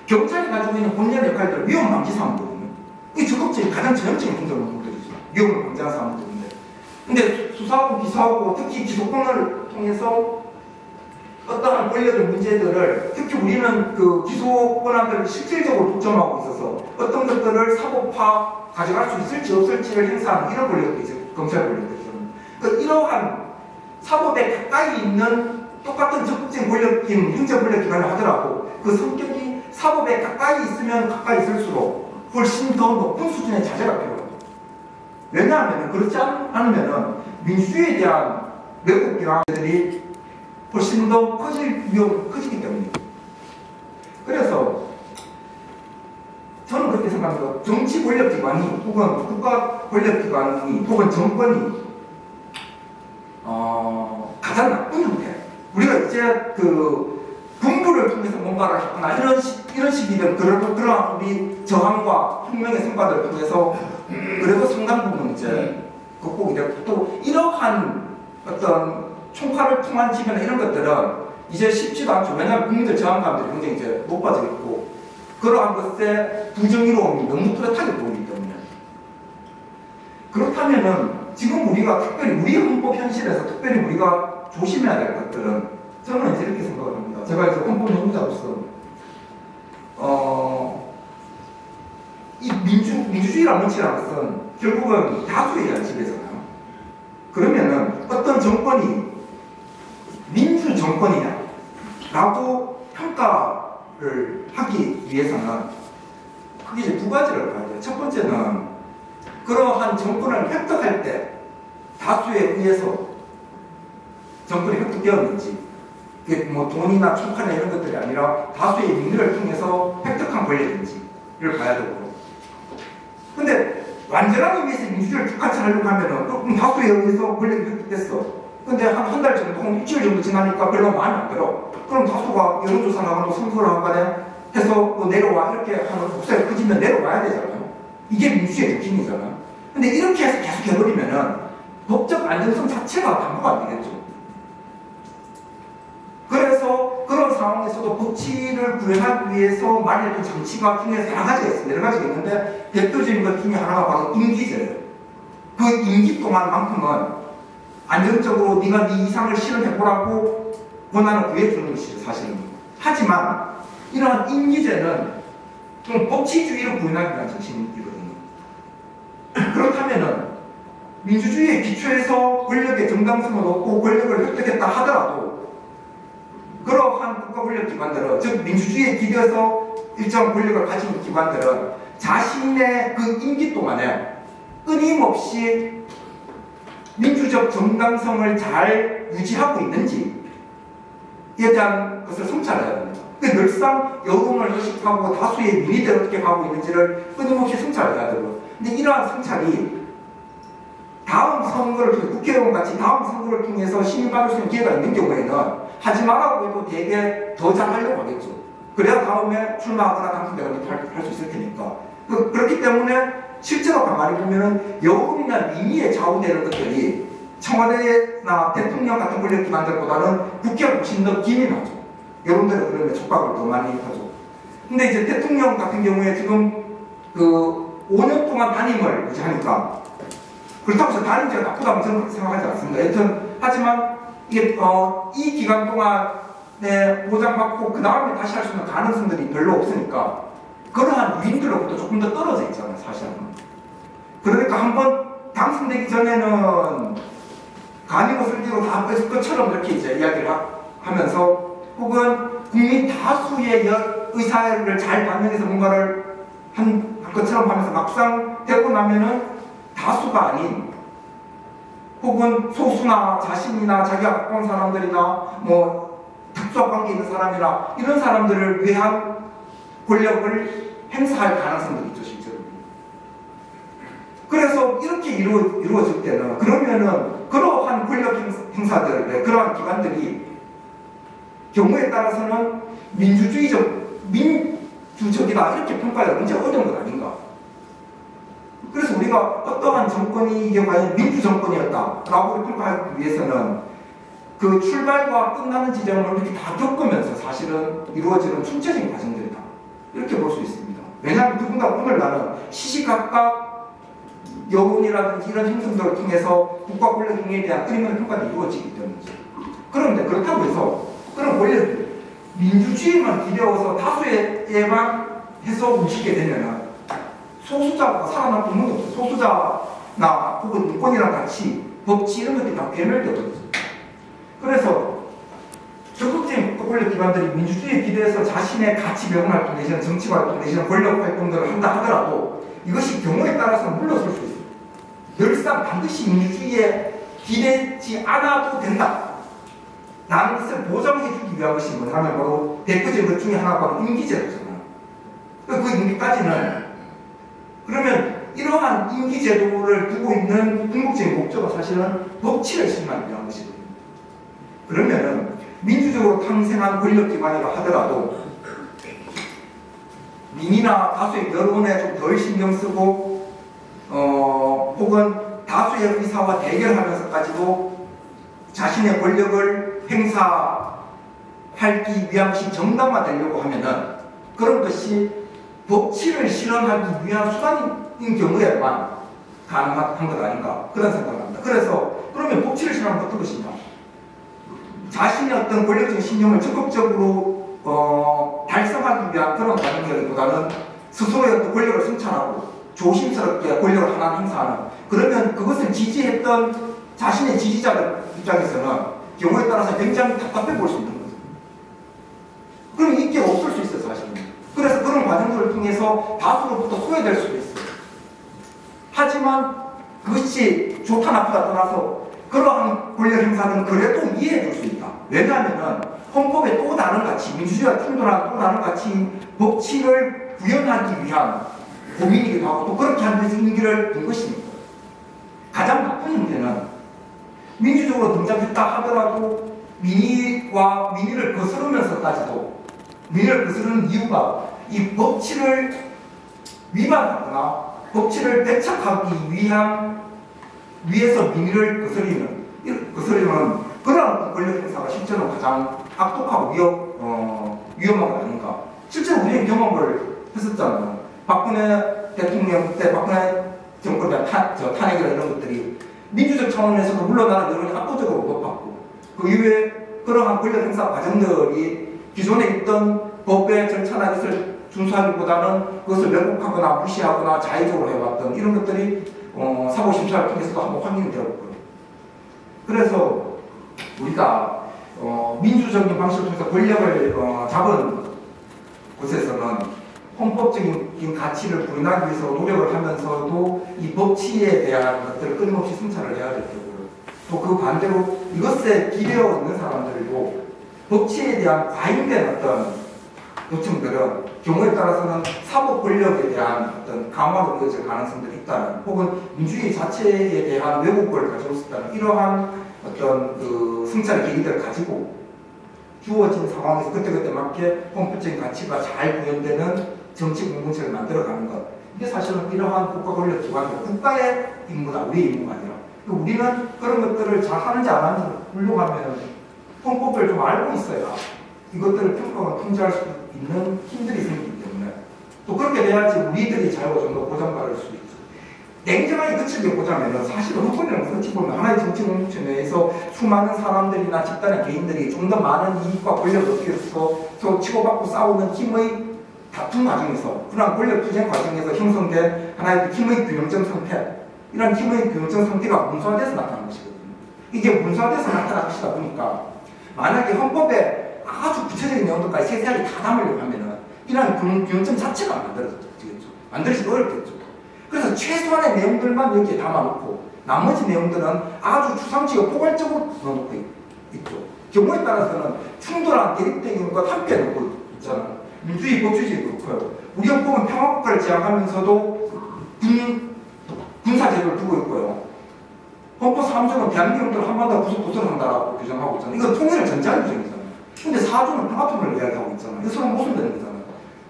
경찰이 가지고 있는 본연의 역할들은 위험 방지 사항이거든요. 이게 적극적인 가장 전형적인 행정권들이죠. 위험을 방지하는 사항들인데, 근데 수사하고 기소하고 특히 기소권을 통해서 어떠한 권력의 문제들을, 특히 우리는 그 기소 권한들을 실질적으로 독점하고 있어서 어떤 것들을 사법화 가져갈 수 있을지 없을지를 행사하는 이런 권력도 이제 검찰 권력들이죠. 그러니까 이러한 사법에 가까이 있는 똑같은 적극적인 권력인 행정 권력기관을 하더라도 그 성격이 사법에 가까이 있으면 가까이 있을수록 훨씬 더 높은 수준의 자제가 필요합니다. 왜냐하면 그렇지 않으면 민주주의에 대한 외국 기관들이 훨씬 더 커질 위험이 커지기 때문입니다. 그래서 저는 그렇게 생각합니다. 정치 권력기관이 혹은 국가 권력기관이 혹은 정권이 가장 나쁜 형태, 우리가 이제 그 군부를 통해서 뭔가를 했거나 이런 식이든 그러한 우리 저항과 혁명의 성과들을 통해서 그래도 상당 부분 이제 극복이 되고, 또 이러한 어떤 총칼을 통한 지변 이런 것들은 이제 쉽지도 않죠. 왜냐하면 국민들 저항감들이 굉장히 이제 높아져 있고 그러한 것에 부정의로움이 너무 뚜렷하게 보이기 때문에, 그렇다면은 지금 우리가 특별히 우리 헌법 현실에서 특별히 우리가 조심해야 될 것들은, 저는 이제 이렇게 생각을 합니다. 제가 이제 헌법 연구자로서 이 민주주의라는 원칙이라는 것은 결국은 다수에 의한 지배잖아요. 그러면은 어떤 정권이 민주 정권이냐라고 평가를 하기 위해서는 크게 이제 두 가지를 봐야 돼요. 첫 번째는 그러한 정권을 획득할 때 다수에 의해서 정권이 획득되었는지, 그게 뭐 돈이나 총칼이나 이런 것들이 아니라 다수의 민의를 통해서 획득한 권력인지를 봐야 되고, 근데 완전한 의미에서 민주주의를 똑같이 하려고 하면은 그럼 다수에 의해서 권력이 획득됐어. 근데 한 달 정도, 한 일주일 정도 지나니까 별로 마음에 안 들어. 그럼 다수가 여론조사를 하거나 선거를 하거나 해서 뭐 내려와 이렇게 하는 목소리가 커지면 내려와야 되잖아요. 이게 민주주의의 느낌이잖아요. 근데 이렇게 해서 계속 해버리면은 법적 안정성 자체가 담보가 안 되겠죠. 그래서 그런 상황에서도 법치를 구현하기 위해서 마련했던 장치가 중에서 여러 가지가 있습니다. 여러 가지가 있는데 대표적인 것 중에 하나가 바로 임기제예요. 그 임기 동안만큼은 안정적으로 네가 네 이상을 실현해보라고 권한을 구해주는 것이죠, 사실은. 하지만 이러한 임기제는 법치주의를 구현하기 위한 정신이거든요. 그렇다면은 민주주의의 기초에서 권력의 정당성을 얻고 권력을 획득했다 하더라도 그러한 국가 권력 기관들은, 즉 민주주의에 기대어서 일정 권력을 가지고 있는 기관들은 자신의 그 임기 동안에 끊임없이 민주적 정당성을 잘 유지하고 있는지에 대한 것을 성찰해야 됩니다. 늘상 여론을 의식하고 다수의 민의대로 어떻게 가고 있는지를 끊임없이 성찰해야 되고, 근데 이러한 성찰이 다음 선거를 통해, 국회의원 같이 다음 선거를 통해서 신임받을 수 있는 기회가 있는 경우에는 하지 말라고 해도 되게 더 잘하려고 하겠죠. 그래야 다음에 출마하거나 당선되거나 할 수 있을 테니까. 그렇기 때문에 실제로 가만히 보면은 여론이나 민의에 좌우되는 것들이 청와대나 대통령 같은 권력기관들보다는 국회가 훨씬 더 기민하죠. 여론들은 그러면 촉각을 더 많이 하죠. 근데 이제 대통령 같은 경우에 지금 그 5년 동안 단임을 유지하니까, 그렇다고 해서 단임제가 나쁘다고 저는 생각하지 않습니다. 여튼 하지만 이게 이 기간 동안에 보장받고 그 다음에 다시 할 수 있는 가능성들이 별로 없으니까 그러한 위인들로부터 조금 더 떨어져 있잖아요, 사실은. 그러니까 한번 당선되기 전에는 간이고 슬기고 다 뺏을 것처럼 이렇게 이제 이야기를 하면서, 혹은 국민 다수의 의사를 잘 반영해서 뭔가를 한 것처럼 하면서 막상 되고 나면은 다수가 아닌, 혹은 소수나 자신이나 자기가 가까운 사람들이나 뭐 특수한 관계 있는 사람이나 이런 사람들을 위한 권력을 행사할 가능성도 있죠, 실제로. 그래서 이렇게 이루어질 때는, 그러면은 그러한 권력 행사들, 그러한 기관들이 경우에 따라서는 민주적이다 이렇게 평가하기가 굉장히 어려운 것 아닌가. 그래서 우리가 어떠한 정권이 이게 과연 민주정권이었다라고 평가하기 위해서는 그 출발과 끝나는 지점을 이렇게 다 겪으면서 사실은 이루어지는 총체적인 과정들이다, 이렇게 볼 수 있습니다. 왜냐하면 누군가 오늘 나는 시시각각 여론이라든지 이런 행성들을 통해서 국가 권력 행위에 대한 끊임없는 평가가 이루어지기 때문이죠. 그런데 그렇다고 해서 그런 권력 민주주의만 기대어서 다수에만 해서 움직이게 되면 소수자가 살아날 부분도 없어요. 소수자나 혹은 인권이랑 같이 법치 이런 것들이 다 괴멸되거든요. 그래서 적극적인 국가 권력 기관들이 민주주의에 기대해서 자신의 가치 배분 활동 내지는 정치 활동 내지는 권력 활동들을 한다 하더라도 이것이 경우에 따라서 물러설 수 있어요. 늘상 반드시 민주주의에 기대지 않아도 된다 라는 것을 보장해주기 위한 것이 뭐냐면 바로 대표적인 것 중에 하나가 바로 임기제도잖아요. 그 임기까지는, 그러면 이러한 임기제도를 두고 있는 궁극적인 목적은 사실은 법치를 실현하기 위한 것이거든요. 그러면은 민주적으로 탄생한 권력기관이라 하더라도 민의나 다수의 여론에 좀 덜 신경 쓰고 혹은 다수의 의사와 대결하면서까지도 자신의 권력을 행사하기 위한 것이 정당화되려고 하면은 그런 것이 법치를 실현하기 위한 수단인 경우에만 가능한 것 아닌가, 그런 생각을 합니다. 그래서 그러면 법치를 실현하면 어떤 것이냐, 자신의 어떤 권력적인 신념을 적극적으로 달성하기 위한 그런 과정들보다는 스스로의 어떤 권력을 성찰하고 조심스럽게 권력을 하나 행사하는, 그러면 그것을 지지했던 자신의 지지자들 입장에서는 경우에 따라서 굉장히 답답해 보일 수 있는 거죠. 그럼 인기가 없을 수 있어요, 사실은. 그래서 그런 과정들을 통해서 다수로부터 소외될 수도 있어요. 하지만 그것이 좋다 나쁘다 떠나서 그러한 권력 행사는 그래도 이해해 줄 수 있다. 왜냐하면 헌법의 또 다른 가치, 민주주의와 충돌하는 또 다른 가치, 법치를 구현하기 위한 고민이기도 하고 또 그렇게 하는 데서 임기를 둔 것이니까. 가장 나쁜 형태는 민주적으로 등장했다 하더라도 민의를 거스르면서까지도, 민의를 거스르는 이유가 이 법치를 위반하거나 법치를 배척하기 위해서 민의를 거스르는 그런 권력 행사가 실제로 가장 악독하고 위험한 거 아닌가. 실제로 우리는 경험을 했었잖아요. 박근혜 대통령 때 박근혜 정권의 탄핵이나 이런 것들이 민주적 차원에서도 물러나는 여론이 압도적으로 높았고 그 이후에 그러한 권력 행사 과정들이 기존에 있던 법의 절차나 것을 준수하기보다는 그것을 왜곡하거나 무시하거나 자의적으로 해왔던 이런 것들이 사고심사를 통해서도 한번 확인이 되었고요. 그래서 우리가 민주적인 방식을 통해서 권력을 잡은 곳에서는 헌법적인 가치를 부인하기 위해서 노력을 하면서도 이 법치에 대한 것들을 끊임없이 승차를 해야 될 테고요. 또 그 반대로 이것에 기대어 있는 사람들도 법치에 대한 과잉된 어떤 요청들은 경우에 따라서는 사법 권력에 대한 어떤 강화로 이어질 가능성들이 있다는, 혹은 민주주의 자체에 대한 왜곡을 가지고 있다는 이러한 어떤 그 승차의 계기들을 가지고 주어진 상황에서 그때그때 맞게 헌법적인 가치가 잘 구현되는 정치 공동체를 만들어가는 것, 이게 사실은 이러한 국가 권력 기관들, 국가의 임무다, 우리의 임무가 아니라. 우리는 그런 것들을 잘 하는지 안 하는지 훌륭하면 헌법을 좀 알고 있어야 이것들을 평가하고 통제할 수 있는 힘들이 생기기 때문에, 또 그렇게 돼야지 우리들이 자유가 좀 더 보장받을 수 있죠. 냉정하게 그치게 보자면 사실은 헌법이라는 것은 어찌 보면 하나의 정치 공동체 내에서 수많은 사람들이나 집단의 개인들이 좀 더 많은 이익과 권력을 얻기 위해서 서로 치고받고 싸우는 힘의 다툼 과정에서, 그러한 권력 투쟁 과정에서 형성된 하나의 힘의 균형점 상태, 이런 힘의 균형점 상태가 문서화돼서 나타난 것이거든요. 이게 문서화돼서 나타난 것이다 보니까 만약에 헌법에 아주 구체적인 내용들까지 세세하게 다 담으려고 하면은 이러한 균형점 자체가 안 만들어지겠죠. 만들어지기 어렵겠죠. 그래서 최소한의 내용들만 여기에 담아놓고 나머지 내용들은 아주 추상적이고 포괄적으로 넣어놓고 있죠. 경우에 따라서는 충돌한 대립적인 것 함께 놓고 있잖아요. 민주주의 법치주의도 그렇고요. 우리 헌법은 평화국가를 지향하면서도 군사제도를 두고 있고요. 헌법 3조는 대한민국을 한 번 더 구속도서를 한다라고 규정하고 있잖아요. 이건 통일을 전제하는 규정이잖아요. 근데 4조는 평화통일을 이야기하고 있잖아요. 이거 서로 모순되는 거잖아요.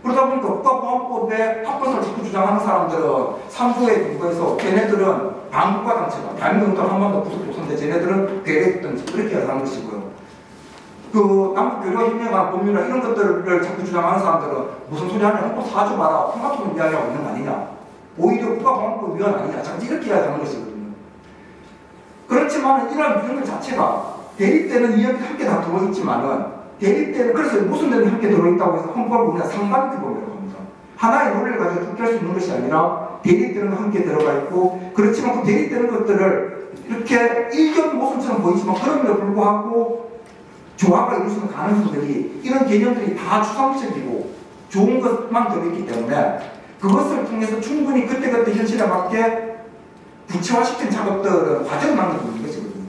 그러다 보니까 국가보안법에 합법성을 자꾸 주장하는 사람들은 3조에 근거해서 걔네들은 반국가 단체가 대한민국을 한 번 더 구속도서인데 쟤네들은 괴뢰했던지 그렇게 하는 것이고요. 그 남북교류협력에 관한 법률이나 이런 것들을 자꾸 주장하는 사람들은 무슨 소리 하냐, 헌법 4조 봐라, 평화통일 이야기하고 있는 거 아니냐, 오히려 국가보안법 위헌 아니냐, 자꾸 이렇게 이야기하는 것이거든요. 그렇지만 이러한 규정들 자체가 대립되는 이야기 함께 다 들어있지만은, 대립되는, 그래서 무슨 내용이 함께 들어있다고 해서 헌법을 우리가 상반규범이라고 합니다. 하나의 논리를 가지고 투표할 수 있는 것이 아니라 대립되는 거 함께 들어가 있고, 그렇지만 그 대립되는 것들을 이렇게 일견 모순처럼 보이지만 그럼에도 불구하고 조화가 이룰 수 있는 가능성들이, 이런 개념들이 다 추상적이고 좋은 것만 들어있기 때문에 그것을 통해서 충분히 그때그때 현실에 맞게 구체화시킨 작업들은 과정을 만들어주는 것이거든요.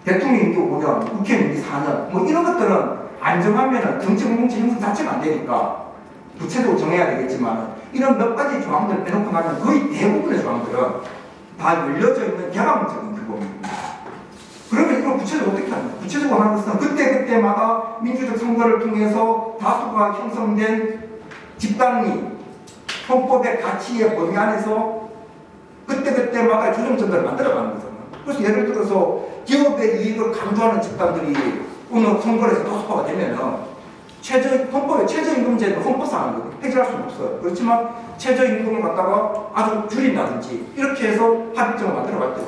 대통령 임기 5년, 국회 임기 4년, 뭐 이런 것들은 안 정하면 정치 공동체 형성 자체가 안 되니까 구체적으로 정해야 되겠지만, 이런 몇 가지 조항들을 빼놓고 나면 거의 대부분의 조항들은 다 열려져 있는 개방적인 규범입니다. 그러면 이걸 구체적으로 어떻게 합니까? 구체적으로 하는 것은 그때그때마다 민주적 선거를 통해서 다수가 형성된 집단이 헌법의 가치의 범위 안에서 그때그때마다 조정점들을 만들어가는 거잖아요. 그래서 예를 들어서 기업의 이익을 강조하는 집단들이 어느 선거에서 다수파가 되면은 헌법의 최저임금제는 헌법상 폐지할 수는 없어요. 그렇지만 최저임금을 갖다가 아주 줄인다든지 이렇게 해서 합의점을 만들어갈 때요.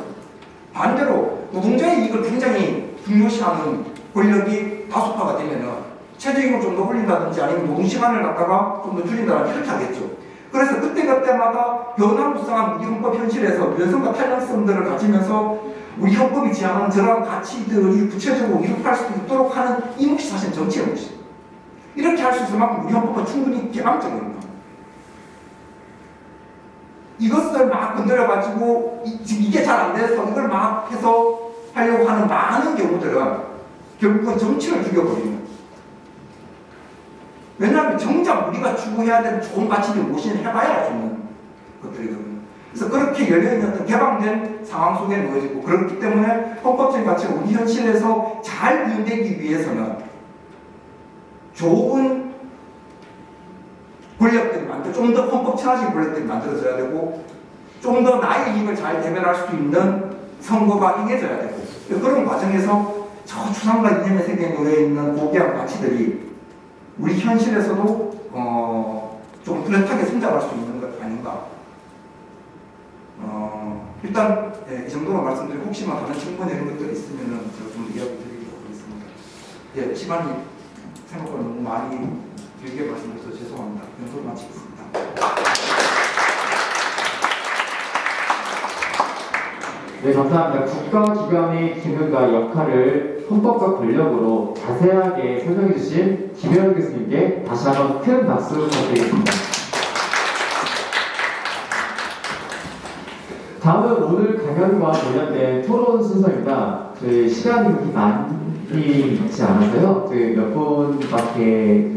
반대로 노동자의 이익을 굉장히 중요시하는 권력이 다수파가 되면은 최저임금을 좀 더 올린다든지 아니면 노동시간을 갖다가 좀 더 줄인다든지 이렇게 하겠죠. 그래서 그때그때마다 변화무쌍한 우리 헌법 현실에서 유연성과 탄력성들을 가지면서 우리 헌법이 지향하는 저러한 가치들이 구체적으로 이룩할 수 있도록 하는 이 몫이 사실 정치의 몫이에요. 이렇게 할 수 있을 만큼 우리 헌법은 충분히 개방적입니다. 이것을 막 건드려가지고 지금 이게 잘 안 돼서 이걸 막 해서 하려고 하는 많은 경우들은 결국은 정치를 죽여버리는. 왜냐하면 정작 우리가 추구해야 되는 좋은 가치들 무엇이냐 해봐야 알 수 있는 것들이거든요. 그래서 그렇게 열려있는 어떤 개방된 상황 속에 놓여지고, 그렇기 때문에 헌법적인 가치가 우리 현실에서 잘 구현되기 위해서는 좋은 권력들이 좀 더 헌법 친화적인 권력들이 만들어져야 되고, 좀 더 나의 이익을 잘 대변할 수 있는 선거가 임해져야 되고, 그런 과정에서 저 추상과 이념의 세계에 놓여있는 고귀한 가치들이 우리 현실에서도 좀 뚜렷하게 성장할 수 있는 것 아닌가. 일단 이 정도만 말씀드리고 혹시나 다른 청문회 이런 것들이 있으면은 제가 좀 이야기 드리도록 하겠습니다. 시간이 생각보다 너무 많이 길게 말씀드려서 죄송합니다. 연설 마치겠습니다. 네, 감사합니다. 국가기관의 기능과 역할을 헌법과 권력으로 자세하게 설명해 주신 김혜원 교수님께 다시 한번 큰 박수 부탁드리겠습니다. 다음은 오늘 강연과 관련된 토론 순서입니다. 저희 시간이 그렇게 많이 있지 않아서요. 몇 분밖에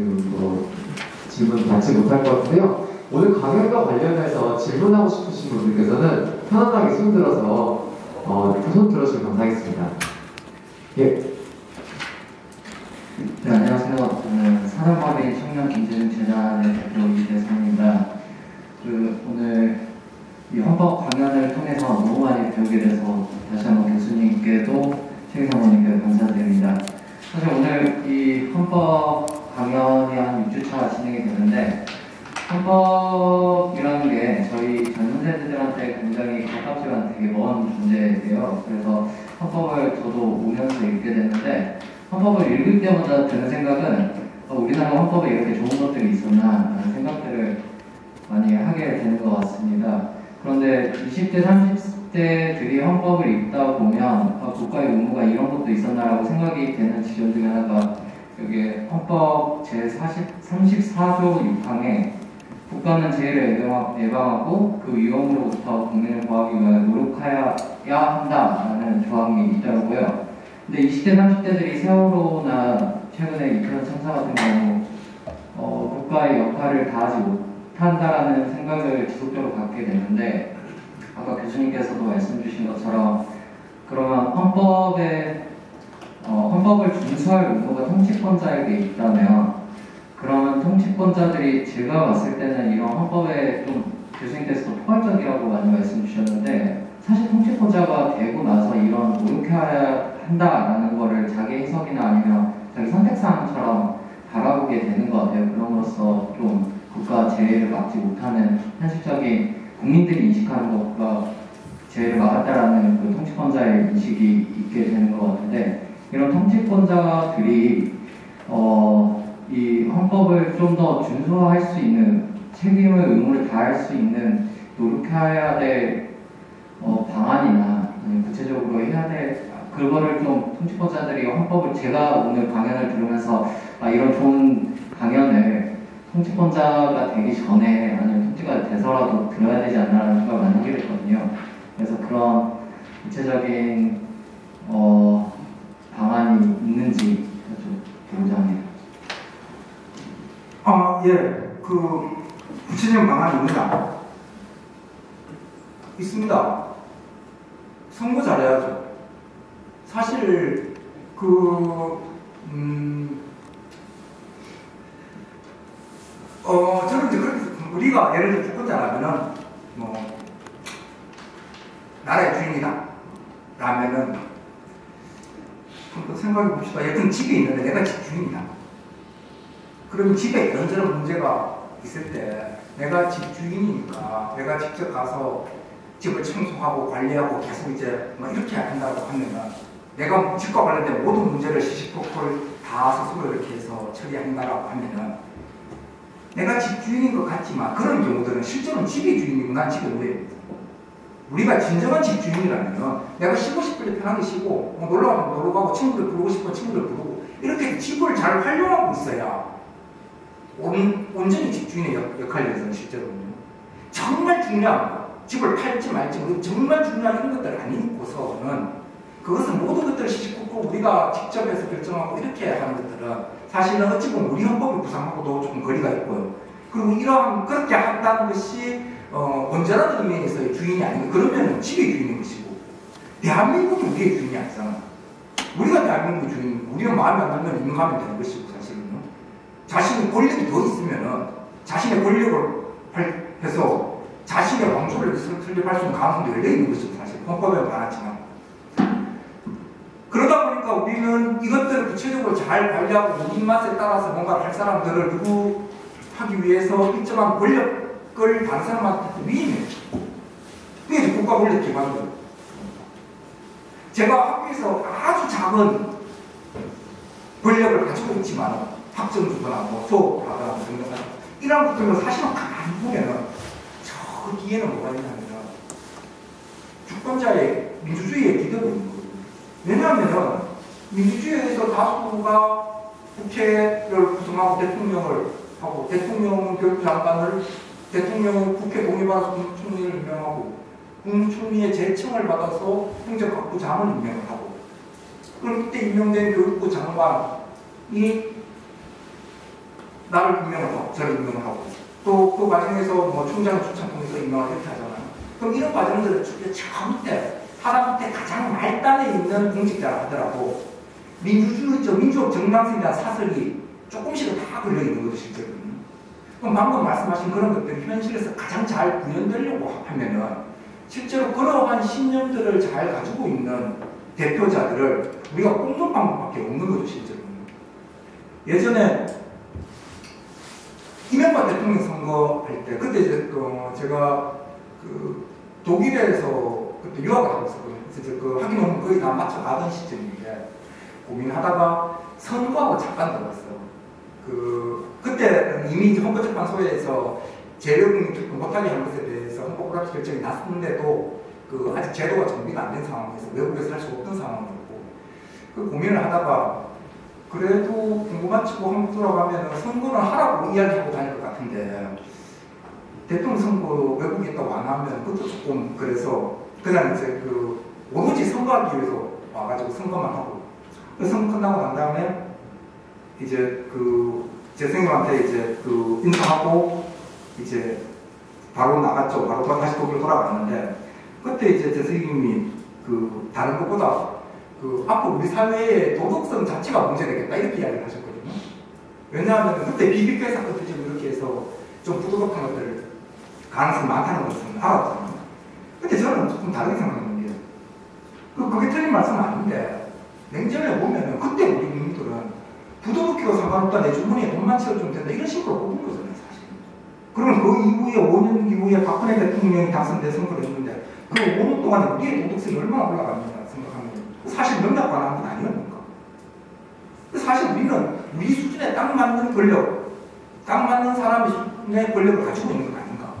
질문 받지 못할 것 같은데요. 오늘 강연과 관련해서 질문하고 싶으신 분들께서는 편안하게 손 들어서 손 들어주시면 감사하겠습니다. 예. 네, 안녕하세요. 저는 사랑과의 청년 김재중 재단의 대표 이대성입니다. 오늘 이 헌법 강연을 통해서 너무 많이 배우게 돼서 다시 한번 교수님께도 최 사모님께 감사드립니다. 사실 오늘 이 헌법 강연이 한 6주차 진행이 되는데 헌법이라는 게 저희 젊은 세대들한테 굉장히 가깝지만 되게 먼 존재예요. 그래서 헌법을 저도 오면서 읽게 됐는데 헌법을 읽을 때마다 드는 생각은 우리나라 헌법에 이렇게 좋은 것들이 있었나 라는 생각들을 많이 하게 되는 것 같습니다. 그런데 20대, 30대들이 헌법을 읽다 보면 국가의 의무가 이런 것도 있었나라고 생각이 되는 지점 중에 하나가 여기 헌법 제34조 6항에 국가는 재해를 예방하고 그 위험으로부터 국민을 보호하기 위해 노력해야 한다라는 조항이 있더라고요. 근데 20대, 30대들이 세월호나 최근에 이태원 참사 같은 경우 국가의 역할을 다하지 못한다라는 생각을 지속적으로 갖게 되는데 아까 교수님께서도 말씀 주신 것처럼 그러면 헌법을 준수할 의무가 통치권자에게 있다면 그러면 통치권자들이 제가 봤을 때는 이런 헌법에 좀 교수님께서도 포괄적이라고 많이 말씀 주셨는데 사실 통치권자가 되고 나서 이런 노력해야 한다라는 거를 자기 해석이나 아니면 자기 선택사항처럼 바라보게 되는 것 같아요. 그럼으로써 좀 국가 재해를 막지 못하는 현실적인 국민들이 인식하는 것과 재해를 막았다라는 그 통치권자의 인식이 있게 되는 것 같은데 이런 통치권자들이 이 헌법을 좀 더 준수할 수 있는 책임을 의무를 다할 수 있는 노력해야 될 방안이나 구체적으로 해야 될 그거를 좀 통치권자들이 헌법을 제가 오늘 강연을 들으면서 이런 좋은 강연을 통치권자가 되기 전에 아니면 통치가 돼서라도 들어야 되지 않나라는 생각을 많이 하게 됐거든요. 그래서 그런 구체적인 방안이 있는지 좀 보고자 합니다. 예. 구체적인 방안이 있느냐? 있습니다. 선거 잘해야죠. 사실 저는 이제 그렇게 우리가 예를 들어 주권자라면은 나라의 주인이다 라면은 한번 생각해 봅시다. 여튼 집이 있는데 내가 집 주인이다. 그럼 집에 이런저런 문제가 있을 때 내가 집 주인이니까 내가 직접 가서 집을 청소하고 관리하고 계속 이제 이렇게 한다고 하면은 내가 집과 관련된 모든 문제를 시시콜콜 다 스스로 이렇게 해서 처리한다라고 하면은 내가 집 주인인 것 같지만 그런 경우들은 실제로는 집이 주인이고 난 집의 노예입니다. 우리가 진정한 집 주인이라면 내가 쉬고 싶을 때 편하게 쉬고 놀러 가면 놀러 가고 친구들 부르고 싶으면 친구들 부르고 이렇게 집을 잘 활용하고 있어야 온전히 집 주인의 역할이어서 실제로는 정말 중요한 거 집을 팔지 말지 정말 중요한 이런 것들 아니고서는 그것은 모든 것들을 시시콜콜 우리가 직접 해서 결정하고 이렇게 하는 것들은 사실은 어찌 보면 우리 헌법의 구상하고도 조금 거리가 있고요. 그리고 그렇게 한다는 것이 온전한 의미에서의 주인이 아니고 그러면 집의 주인인 것이고 대한민국이 우리의 주인이 아니잖아. 우리가 대한민국의 주인, 우리는 마음에 안 들면 임명하면 되는 것이고 사실은 자신의 권력이 더 있으면은 자신의 권력을 해서 자신의 왕조를 설립할 수 있는 가능성도 열려 있는 것이고 사실 헌법에 많았지만 그러다 보니까 우리는 이것들을 구체적으로 잘 관리하고 우리 입맛에 따라서 뭔가를 할 사람들을 하기 위해서 일정한 권력을 다른 사람한테 위임해요. 그게 국가 누가 원래 기관이에요. 제가 학교에서 아주 작은 권력을 가지고 있지만 학점 주거나 뭐 수업하거나 등등 이런 것들은 사실은 가만히 보면은 저 뒤에는 뭐가 있냐면 주권자의 민주주의에 기대고 있는 거예요. 왜냐하면 민주주의에서 다수가 국회를 구성하고 대통령을 하고 대통령은 교육장관을 대통령은 국회 동의받아서 국무총리를 임명하고 국무총리의 제청을 받아서 행정각부장을 임명을 하고 그럼 그때 임명된 교육부 장관이 나를 임명을 하고 저를 임명을 하고 또 그 과정에서 뭐 총장 추천 통해서 임명을 이렇게 하잖아요. 그럼 이런 과정들을 처음 때 사람 때 가장 말단에 있는 공직자라 하더라도 민주적 정당성에 대한 사설이 조금씩은 다 걸려있는 거죠, 실제로는. 그럼 방금 말씀하신 그런 것들이 현실에서 가장 잘 구현되려고 하면은 실제로 그러한 신념들을 잘 가지고 있는 대표자들을 우리가 꼽는 방법밖에 없는 거죠, 실제로는. 예전에 이명박 대통령 선거할 때, 그때 이제 제가 그 독일에서 그때 유학을 하고 있었거든요. 그래서 그 학위 논문 거의 다 맞춰가던 시점인데 고민하다가 선거하고 잠깐 들어갔어요. 그때 이미 헌법재판소에서 재력을 투표 못하게 한 것에 대해서 헌법불합치 결정이 났는데도 아직 제도가 정비가 안 된 상황에서 외국에서 할 수 없던 상황이었고 그 고민을 하다가 그래도 궁금한 치고 한국 돌아가면 선거는 하라고 이야기하고 다닐 것 같은데 대통령 선거 외국에 있다고 안 하면 그것도 조금 그래서 그냥 이제 오로지 선거하기 위해서 와가지고 선거만 하고 선거 끝나고 난 다음에 이제 제 선생님한테 이제 인사하고 이제 바로 나갔죠. 바로 다시 독일 돌아갔는데 그때 이제 제 선생님이 다른 것보다 앞으로 우리 사회의 도덕성 자체가 문제되겠다 이렇게 이야기를 하셨거든요. 왜냐하면 그때 비비케 사건도 지금 이렇게 해서 좀 부도덕한 것들 가능성이 많다는 것은 알았잖아요. 근데 저는 조금 다르게 생각하는 게 그게 틀린 말씀은 아닌데 냉정해 보면은 그때 우리 국민들은 부도덕해도 상관없다 내 주머니에 돈만 채워주면 된다 이런 식으로 뽑은 거잖아요 사실. 그러면 그 이후에 5년 이후에 박근혜 대통령이 당선돼 선거를 했는데 그 5년 동안에 우리의 도덕성이 얼마나 올라갔느냐 생각하면 사실 명작 관한 건 아니었는가. 사실 우리는 우리 수준에 딱 맞는 권력, 딱 맞는 사람의 수준의 권력을 가지고 있는 거 아닌가.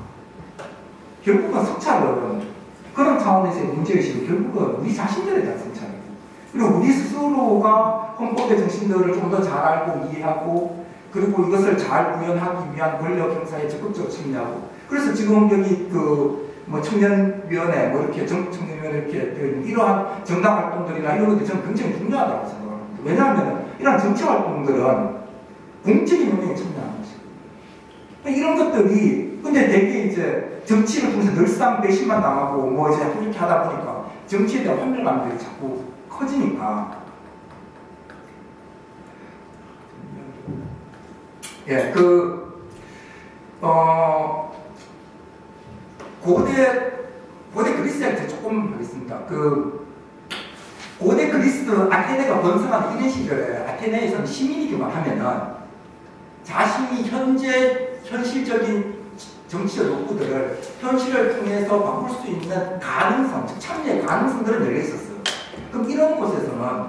결국은 성찰은 그런 차원에서의 문제의식은 결국은 우리 자신들에 대한 성찰이고 그리고 우리 스스로가 헌법의 정신들을 좀 더 잘 알고 이해하고 그리고 이것을 잘 구현하기 위한 권력 행사에 적극적으로 참여하고 그래서 지금 여기 청년위원회 이렇게 청년위원회 이렇게 이러한 정당 활동들이나 이런 것들이 저는 굉장히 중요하다고 생각합니다. 왜냐하면 이런 정치 활동들은 공적인 영역에 참여하는 것이고 이런 것들이 근데 되게 이제 정치를 통해서 늘상 배신만 당하고 이제 이렇게 하다 보니까 정치에 대한 환멸감들이 자꾸 커지니까 고대 그리스한테 조금 하겠습니다. 고대 그리스 아테네가 번성한 이런 시절에 아테네에서는 시민이기만 하면은 자신이 현실적인 정치적 욕구들을 현실을 통해서 바꿀 수 있는 가능성, 즉 참여의 가능성들은 열려 있었어요. 그럼 이런 곳에서는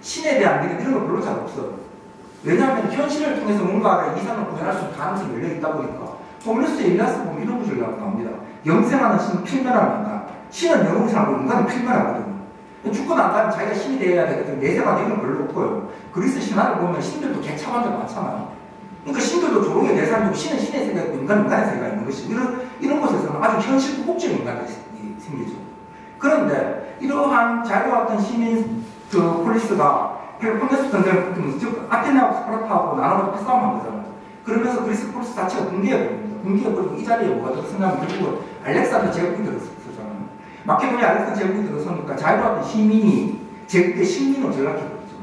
신에 대한 믿음 이런 거 별로 잘 없어요. 왜냐하면 현실을 통해서 뭔가를 이상을 구현할 수 있는 가능성이 열려 있다 보니까 호메로스의 일리아스 보면 이런 구절이 나옵니다. 영생하는 신은 필멸합니다. 신은 영웅을 살고 인간은 필멸하거든요. 죽고 난 다음에 자기가 신이 되어야 되거든요. 내세가 되는 건 별로 없고요. 그리스 신화를 보면 신들도 개차반들 많잖아요. 그러니까 신들도 조롱의 대상이고 신은 신의 세계가 있고 인간은 인간의 세계가 있는 것이고 이런 곳에서는 아주 현실 부국적인 인간들이 생기죠. 그런데 이러한 자유로웠던 시민 폴리스가 펠로폰네소 전쟁을 즉 아테네하고 스파르타하고 나눠서 패싸움한 거잖아요. 그러면서 그리스 폴리스 자체가 붕괴해버립니다. 붕괴해버리고 이 자리에 뭐가 들어서냐면 결국은 알렉산더 제국이 들어서잖아요. 마케도니아 알렉산더 제국이 들어서니까 자유로웠던 시민이 제국의 식민으로 전락해버리죠.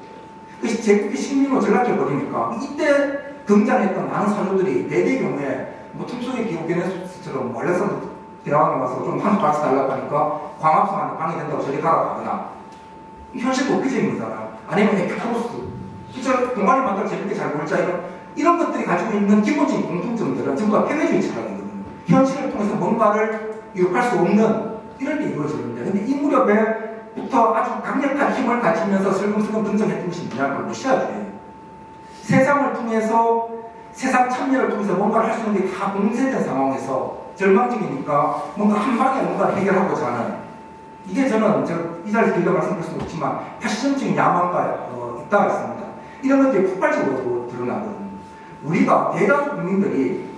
그 제국의 식민으로 전락해버리니까 이때 등장했던 많은 사료들이 대대 경우에 틈속의 디오게네스처럼 알렉산더 대왕이 와서 좀 한수 같이 달라고 하니까 광합성한테 방해된다고 저리 가라고 하거나 현실도 도피적인 거잖아요. 아니면 에피쿠로스 진짜 동아리 만들 재밌게 잘 놀자 이런 것들이 가지고 있는 기본적인 공통점들은 전부 다 패배주의 철학이거든요. 현실을 통해서 뭔가를 이룩할 수 없는 이런 게 이루어지는데, 근데 이 무렵에부터 아주 강력한 힘을 가지면서 슬금슬금 등장했던 것이 뭐냐면 바로 러시아주의예요. 세상을 통해서, 세상 참여를 통해서 뭔가를 할 수 있는 게 다 봉쇄된 상황에서 절망적이니까 뭔가 한 방에 뭔가를 해결하고자 하는, 이게 저는 이 자리에서 길게 말씀드릴 수는 없지만 파시즘적인 야망과 있다가 있습니다. 이런 것들이 폭발적으로 드러나거든요. 우리가 대다수 국민들이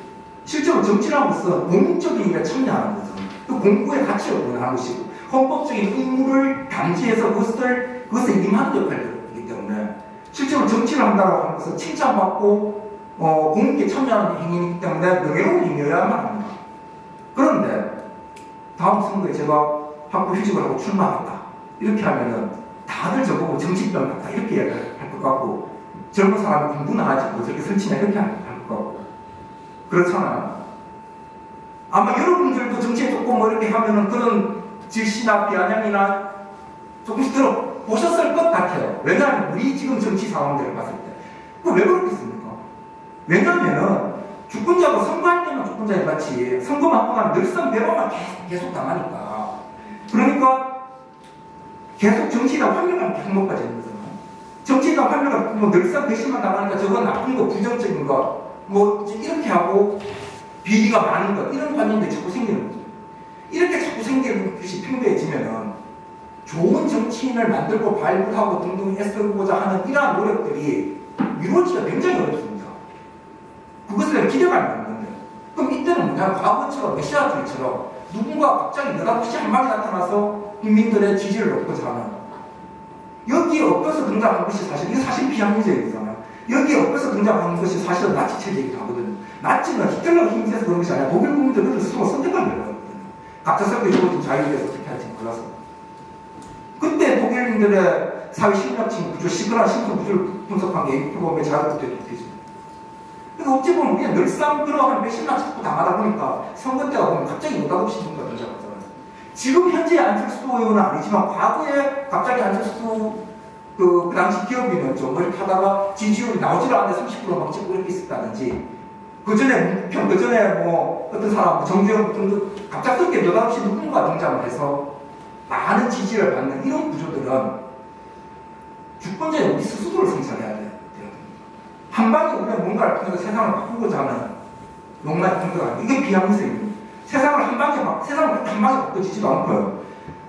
실제로 정치라고서 공적인 일에 참여하는 거죠. 그 공부의 가치를 원하는 것이고 헌법적인 의무를 감지해서 그것에 임하는 역할을 하기 때문에 실제로 정치를 한다고 하는 것은 칭찬받고 공익에 참여하는 행위이기 때문에 명예로운 행위여야만 합니다. 그런데 다음 선거에 제가 학부 휴직을 하고 출마하겠다 이렇게 하면은 다들 저보고 정치병 같다 이렇게 할 것 같고, 젊은 사람이 공부나 하지 뭐 저렇게 설치나 이렇게 할 것 같고 그렇잖아요. 아마 여러분들도 정치에 조금 뭐 이렇게 하면은 그런 질시나 비아냥이나 조금씩 들어보셨을 것 같아요. 왜냐하면 우리 지금 정치 상황들을 봤을 때 그거 왜 그렇겠습니까? 왜냐하면은 주권자가 선거할 때만 주권자에 같이 선거만 하고 나면 늘상 배로만 계속 당하니까. 그러니까 계속 정치나 환멸감이 계속 높아지는 거잖아요. 정치나 환멸감 뭐 늘상 배신만 당하니까 저건 나쁜 거, 부정적인 거, 뭐 이렇게 하고 비리가 많은 것, 이런 관념들이 자꾸 생기는 거죠. 이렇게 자꾸 생기는 것이 팽배해지면은 좋은 정치인을 만들고 발굴하고 등등 애쓰고자 하는 이러한 노력들이 이루어지기가 굉장히 어렵습니다. 그것에 대한 기대감이 없는데, 그럼 이때는 뭐냐, 과거처럼 메시아주의처럼 누군가 갑자기 느닷없이 한 방에 나타나서 국민들의 지지를 얻고자 하는, 여기에 엎여서 등장한 것이 사실, 이게 사실 비합리적이잖아요. 여기에 엎여서 등장하는 것이 사실은 나치 체제이기도 하거든요. 나치는 히틀러가 힘이 세서 그런 것이 아니라 독일 국민들 그들 스스로 선택한 거거든요. 갑작스럽게 이루어진 자유에 대해서 어떻게 할지 몰라서. 그때 독일인들의 사회 심리학적 구조, 시그널 심층 구조를 분석한 게 에이프롬의 자유국대 독재죠. 그러니까 어찌 보면 우리가 늘상 그러한 배신만 자꾸 당하다 보니까 선거 때가 보면 갑자기 느닷없이 뭔가 등장하잖아요. 지금 현재 안철수 의원은 아니지만 과거에 갑자기 안철수 그 당시 기업인이었죠. 뭐 이렇게 하다가 지지율이 나오지를 않는데 30% 막 찍고 이렇게 있었다든지, 그 전에 뭐 어떤 사람, 정주영 등등 갑작스럽게 느닷없이 누군가 등장을 해서 많은 지지를 받는 이런 구조들은 주권자의 우리 스스로를 성찰해야 돼요. 한 방에 우리가 뭔가를 통해서 세상을 바꾸고자 하는 욕망이 통과하는, 이게 비합리성입니다. 세상을 한 방에 바꿔지지도 않고요.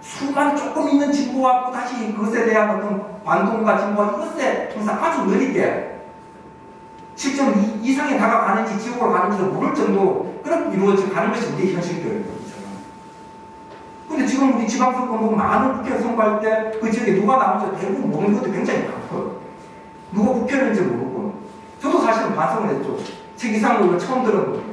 수많은 조금 있는 진보와 다시 그것에 대한 어떤 반동과 진보와 이것에 통해서 아주 느리게 실제로 이상에 다가가는지 지옥으로 가는지를 모를 정도로 그렇게 이루어져 가는 것이 우리의 현실이에요. 근데 지금 우리 지방선거 뭐 많은 국회의원 선거할 때 그 지역에 누가 나오는지 대부분 모르는 것도 굉장히 많고요. 누가 국회의원인지 모르고. 저도 사실은 반성을 했죠. 최기상 의원 처음 들었거든요.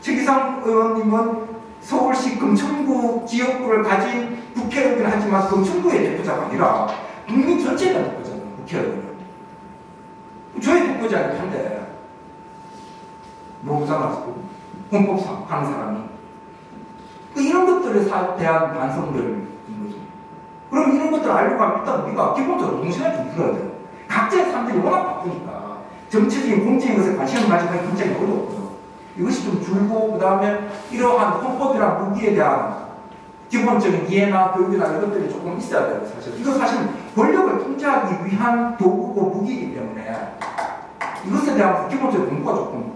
최기상 의원님은 서울시 금천구 지역구를 가진 국회의원을 하지만 금천구의 대표자가 아니라 국민 전체의 대표자잖아요. 국회의원은. 저희 대표자이긴 한데 모르잖아요. 헌법상 하는 사람이. 이런 것들에 대한 반성들인 거죠. 그럼 이런 것들을 알려고 하면 일단 우리가 기본적으로 동시에 좀 풀어야 돼요. 각자의 삶들이 워낙 바쁘니까 정치적인 공적인 것에 관심을 가지고 하기 굉장히 어렵고요. 이것이 좀 줄고, 그 다음에 이러한 헌법이란 무기에 대한 기본적인 이해나 교육이나 이런 것들이 조금 있어야 돼요. 사실 이거 사실 권력을 통제하기 위한 도구고 무기이기 때문에 이것에 대한 기본적인 공부가 조금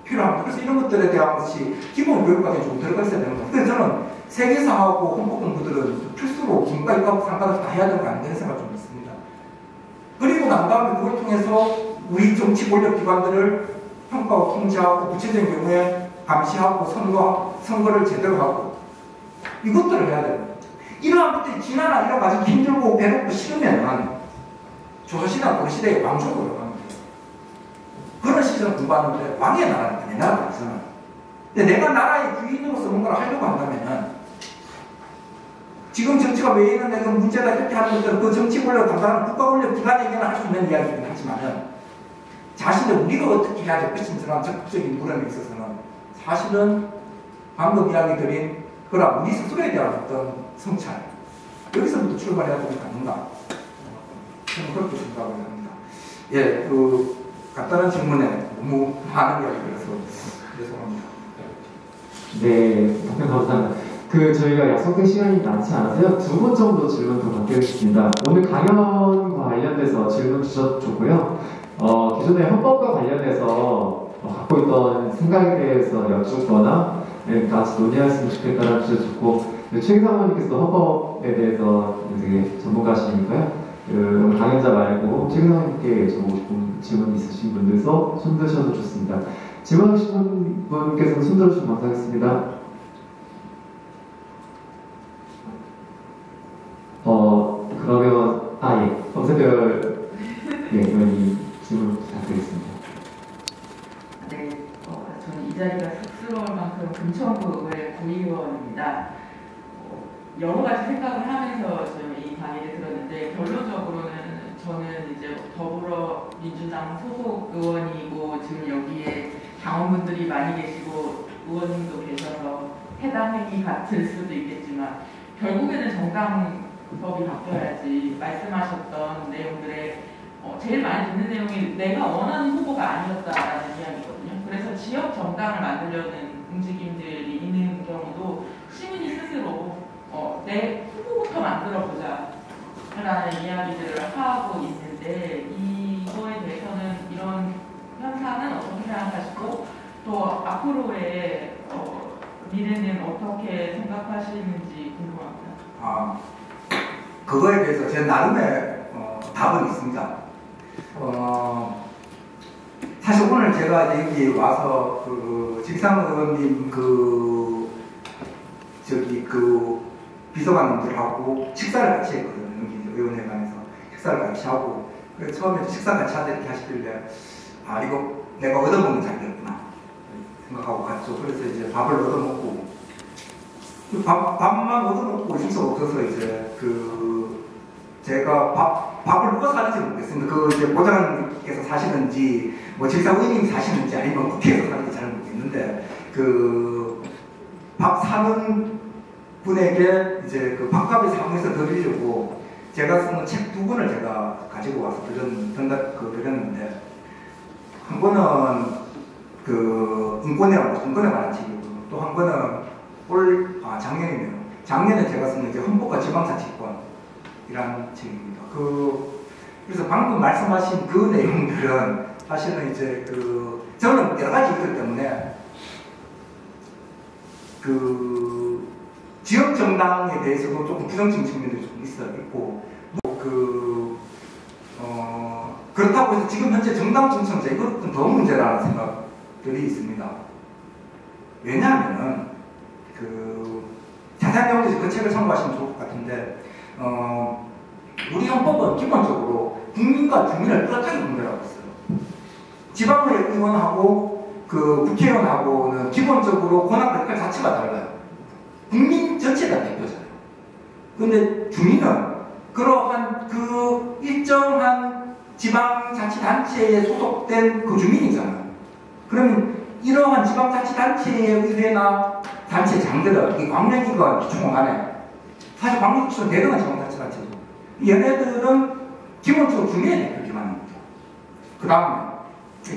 필요합니다. 그래서 이런 것들에 대한 것이 기본 교육까지 좀 들어가 있어야 되는 거예요. 그래서 저는 세계사하고 헌법 공부들은 필수로 문과, 이과하고 상관없이 다 해야 되는 거 아닌가 하는 생각이 좀 있습니다. 그리고 난 다음에 그걸 통해서 우리 정치 권력 기관들을 평가하고 통제하고 구체적인 경우에 감시하고 선거를 제대로 하고 이것들을 해야 돼요. 이러한 것들이 지나나 이런 아주 힘들고 배롭고 싫으면 조선시대나 고려시대에 왕족으로 갑니다. 그런 시절을 공부하는데 왕의 나라는 내 나라가 아니잖아요. 근데 내가 나라의 주인으로서 뭔가를 하려고 한다면은 지금 정치가 왜 이런 내가 문제다 이렇게 하는 것들은 그 정치 권력을 담당하는 국가 권력 기관에게는 할 수 있는 이야기이긴 하지만은 자신들 우리가 어떻게 해야 될 것인지라는 적극적인 물음에 있어서는 사실은 방금 이야기 드린 그런 우리 스스로에 대한 어떤 성찰, 여기서부터 출발해야 되는 거 아닌가, 저는 그렇게 생각을 합니다. 예, 그 간단한 질문에 너무 많은 이야기를 해서 죄송합니다. 네, 답변 감사합니다. 저희가 약속된 시간이 많지 않아서요. 2분 정도 질문 더 받겠습니다. 오늘 강연과 관련돼서 질문 주셨고요. 기존의 헌법과 관련해서 갖고 있던 생각에 대해서 여쭙거나 같이 논의했으면 좋겠다는 주셨고, 최 사모님께서도 헌법에 대해서 되게 전문가시니까요. 오늘 강연자 말고 최 사모님께 여쭤보고 싶은 질문 있으신 분들서 손 드셔도 좋습니다. 질문하신 분께서는 손 들어주시면 감사하겠습니다. 그러면 예, 검색별 의원님 질문 부탁드리겠습니다. 네, 저는 이 자리가 쑥스러울 만큼 금천구 의회 구의원입니다. 여러 가지 생각을 하면서 지금 이 강의를 들었는데, 결론적으로는 저는 이제 더불어민주당 소속 의원이고 지금 여기에 당원분들이 많이 계시고 의원님도 계셔서 해당 회기 같을 수도 있겠지만, 결국에는 정당법이 바뀌어야지 말씀하셨던 내용들의 제일 많이 듣는 내용이 내가 원하는 후보가 아니었다라는 이야기거든요. 그래서 지역 정당을 만들려는 움직임들이 있는 경우도 시민이 스스로 내 후보부터 만들어보자 라는 이야기들을 하고 있는데, 이거에 대해서는 이런 현상은 어떻게 생각하시고 또 앞으로의 미래는 어떻게 생각하시는지 궁금합니다. 그거에 대해서 제 나름의 답은 있습니다. 사실 오늘 제가 여기 와서 직상 의원님 비서관님들하고 식사를 같이 했거든요. 여기 의원회관에서 식사를 같이 하고, 그래서 처음에 식사 같이 하다 이렇게 하시길래 이거 내가 얻어먹는 자리였구나 생각하고 갔죠. 그래서 이제 밥을 얻어먹고, 밥만 얻어먹고 있을 수 없어서 이제 제가 밥을 누가 사는지 모르겠습니다. 이제 보좌관님께서 사시는지, 직상 의원님이 사시는지, 아니면 국회에서 사는지 잘 모르겠는데, 밥 사는 분에게 이제 밥값을 사무에서 드리려고 제가 쓰는 책 2권을 제가 가지고 와서 드렸는데, 한 권은 인권에 관한 책이고, 또 한 권은 작년이네요. 작년에 제가 쓴 이제 헌법과 지방자치권이라는 책입니다. 그래서 방금 말씀하신 그 내용들은 사실은 이제 저는 여러 가지 이유들 때문에 지역 정당에 대해서도 조금 부정적인 측면들이 좀 있고, 그렇다고 해서 지금 현재 정당 정치는 이것은 더 문제라는 생각들이 있습니다. 왜냐하면은 자세한 내용도 그 책을 참고하시면 좋을 것 같은데, 우리 헌법은 기본적으로 국민과 주민을 뚜렷하게 분별하고 있어요. 지방의 의원하고 국회의원하고는 기본적으로 권한 그 자체가 달라요. 국민 전체가 대표잖아요. 그런데 주민은 그러한 일정한 지방자치단체에 소속된 주민이잖아요. 그러면 이러한 지방자치단체의 의회나 단체장들은 이 광역기관 기초공 안에, 사실 광역기초는 대등한 지방자치단체죠. 얘네들은 기본적으로 주민의 대표 기관입니다. 그 다음에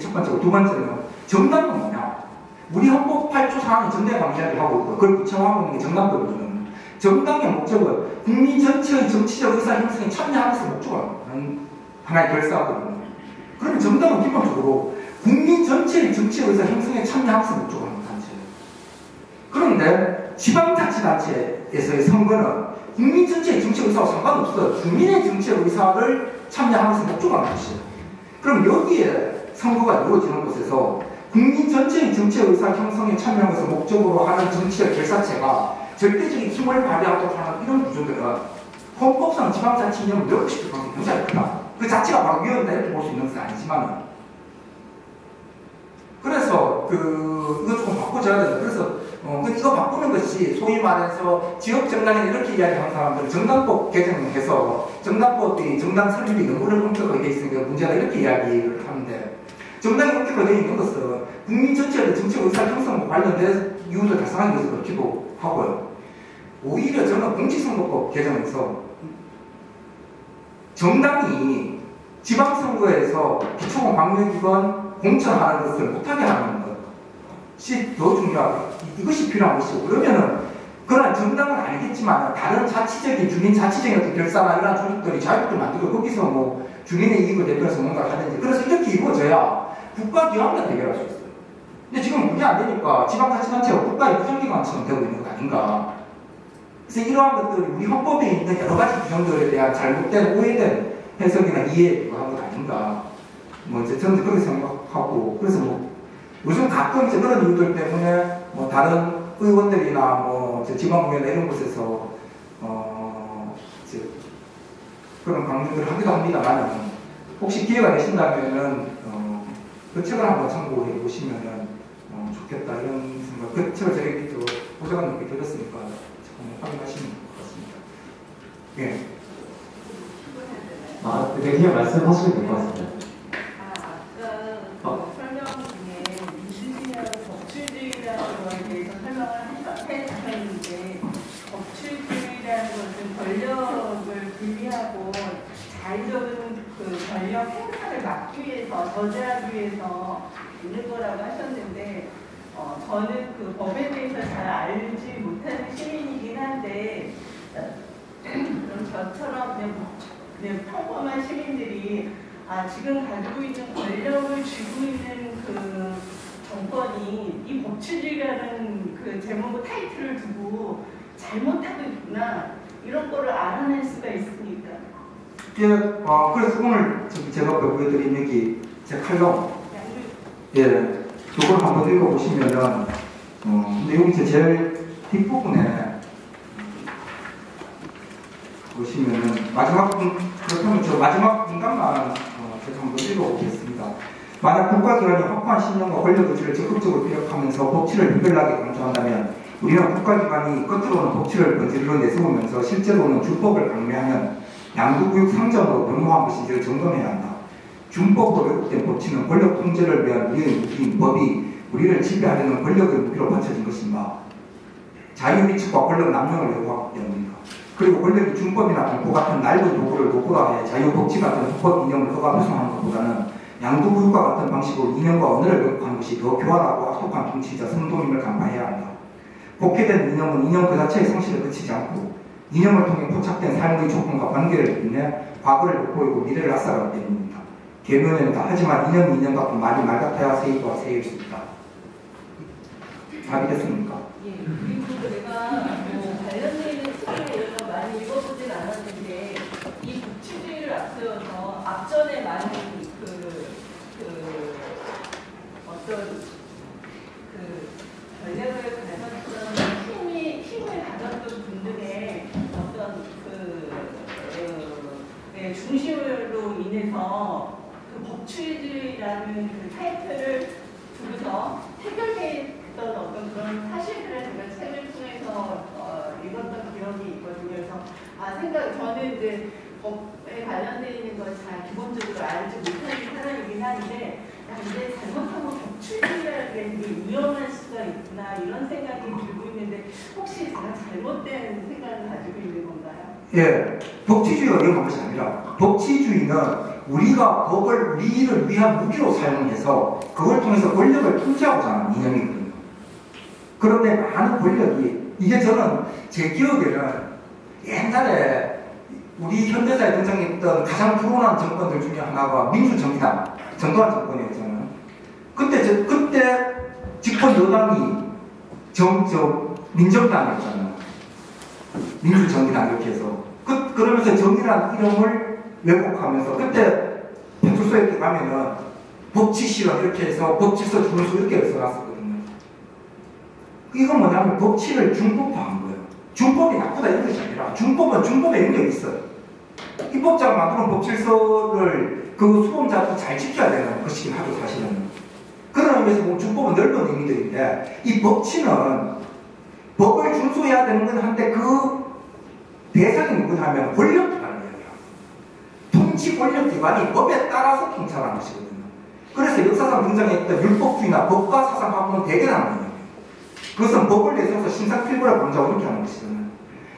첫 번째고, 두 번째는 정당은 뭐냐? 우리 헌법 8조 4항이 정당 방지하게 하고 있고, 그걸 구체화하고 있는 게 정당법을 주는, 정당의 목적은 국민 전체의 정치적 의사 형성에 참여하는 것을 목적으로 하는 하나의 결사거든요. 그러면 정당은 기본적으로 국민 전체의 정치적 의사 형성에 참여하는 것을 목적으로 하는 단체예요. 그런데 지방자치단체에서의 선거는 국민 전체의 정치적 의사와 상관없어요. 주민의 정치적 의사를 참여하는 것을 목적으로 하는 것이에요. 그럼 여기에 선거가 이루어지는 곳에서 국민 전체의 정치적 의사 형성에 참여하는 것을 목적으로 하는 정치적 결사체가 절대적인 힘을 발휘하도록 하는 이런 구조들은 헌법상 지방자치 이념을 넓히실 가능성이 굉장히 크다. 그 자체가 바로 위헌이다 이렇게 볼 수 있는 것은 아니지만, 그래서 이거 조금 바꿔줘야 돼요. 그래서 이거 바꾸는 것이 소위 말해서 지역 정당에 이렇게 이야기하는 사람들은 정당법 개정해서 정당법이 정당 설립이 너무 엄격하게 돼 있으니까 문제다 이렇게 이야기를 하는데, 정당이 엄격하게 되어 있는 것은 국민 전체의 정치적 의사 형성과 관련된 이유를 달성하기 위해서 그렇기도 하고요. 오히려 저는 공직선거법 개정에서 정당이 지방선거에서 기초공 광역기관 공천하는 것을 못하게 하는 것이 더 중요하고, 이것이 필요한 것이고, 그러면은 그러나 정당은 알겠지만 다른 자치적인 주민 자치적인 어떤 결사나 이런 조직들이 자유롭게 만들고 거기서 뭐 주민의 이익을 대표해서 뭔가를 하든지 그래서 이렇게 이루어져야 국가기관과 대결할 수 있어요. 근데 지금 그게 안 되니까 지방자치단체가 국가의 부정기관처럼 되고 있는 것 아닌가. 그래서 이러한 것들이 우리 헌법에 있는 여러 가지 규정들에 대한 잘못된 오해된 해석이나 이해에 불과한 것 아닌가. 뭐 이제 저는 그렇게 생각하고 그래서 뭐 요즘 가끔 이제 그런 이유들 때문에 뭐 다른 의원들이나 뭐 지방의회나 이런 곳에서 이제 그런 강연들을 하기도 합니다만 혹시 기회가 되신다면은 그 책을 한번 참고해 보시면은 좋겠다 이런 생각. 그 책을 제가 보좌관님께 드렸으니까 확인하시면 것 같습니다. 예. 네, 그냥 말씀하시면 될 것 같습니다. 아까 설명 중에 민주주의하고 법치주의라는 거에 대해서 설명을 하셨는데 법치주의라는 것은 권력을 분리하고 자의적인 그 권력 행사를 막기 위해서 저지하기 위해서 있는 거라고 하셨는데 저는 그 법에 대해서 잘 알지 못하는 시민이긴 한데 그럼 저처럼 그냥 평범한 시민들이 지금 가지고 있는 권력을 쥐고 있는 그 정권이 이 법치주의라는 그 제목 타이틀을 두고 잘못하고 있구나 이런 거를 알아낼 수가 있습니까? 예, 그래서 오늘 제가 보여드린 여기 제 칼럼 예, 이걸 한번 읽어보시면은 내용이 제일 뒷부분에 보시면은 그렇다면 저 마지막 문단만 제가 한번 읽어보겠습니다. 만약 국가기관이 확고한 신념과 권력 의지를 적극적으로 피력하면서 법치를 유별나게 강조한다면 우리는 국가기관이 겉으로는 법치를 본질로 내세우면서 실제로는 준법을 강요하는 양도구육 상정으로 변모한 것인지를 점검해야 한다. 준법으로 왜곡된 법치는 권력 통제를 위한 우리의 무기인 법이 우리를 지배하려는 권력의 무기로 받쳐진 것인가. 자유미측과 권력 남용을 요구하기 때문입니다. 그리고 권력이 준법이나 공포 같은 낡은 도구를 노고라해 자유법치 같은 헌법 이념을 허가 배송하는 것보다는 양도구육과 같은 방식으로 이념과 언어를 왜곡하는 것이 더 교활하고 악독한 통치자 선동임을 간파해야 한다. 복해된 이념은 이념 그 자체의 성실에 그치지 않고 이념을 통해 포착된 삶의 조건과 관계를 빛내 과거를 돋보이고 미래를 낯설하기 때문입니다. 계명입니다. 하지만 이념이 이념 같고 말이 말 같아야 세이와 세일 수 있다. 답이 됐습니까? 예. 그리고 내가 관련되어 있는 책을 이런 거 많이 읽어보진 않았는데 이 법치주의를 앞세워서 앞전에 많은 어떤 권력을 가졌던 힘을 가졌던 분들의 어떤 중심으로 인해서 그 법치주의라는 그 타이틀을 두고서 해결됐던 어떤 그런 사실들을 제가 책을 통해서 읽었던 기억이 있거든요. 그래서 저는 이제 법에 관련되어 있는 걸 잘 기본적으로 알지 못하는 사람이긴 한데 이제 잘못하면 법치주의라는 게 되게 위험할 수가 있구나 이런 생각이 들고 있는데 혹시 제가 잘못된 생각을 가지고 있는 건가요? 예, 법치주의가 위험한 것이 아니라 법치주의는 우리가 법을 우리를 위한 무기로 사용해서 그걸 통해서 권력을 통제하고자 하는 이념이거든요. 그런데 많은 권력이 이게 저는 제 기억에는 옛날에 우리 현대사에 등장했던 가장 불온한 정권들 중에 하나가 민주정의당 전두환 정권이었잖아요. 그때 집권 여당이 민정당이었잖아요. 민주정의당 이렇게 해서 그러면서 정의란 이름을 왜곡하면서 그때派出所에 가면은 법치 실험 이렇게 해서 법질서 준수 이렇게 써놨었거든요. 이건 뭐냐면 법치를 준법화한 거예요. 준법이 나쁘다 이런 것이 아니라 준법은 준법의 영역이 있어요. 입법자가 만드는 법질서를 그 수범자도 잘 지켜야 되는 것이긴 하죠 사실은. 그런 의미에서 뭐 준법은 넓은 의미들인데 이 법치는 법을 준수해야 되는 건 한데 그 대상이 누구냐면 권력기관을 이야기해요. 통치 권력기관이 법에 따라서 통찰하는 것이거든요. 그래서 역사상 등장했던 율법주의나 법과 사상하고는 대결하는 거예요. 그것은 법을 내세워서 신상필벌을 강조하고 이렇게 하는 것이잖아요.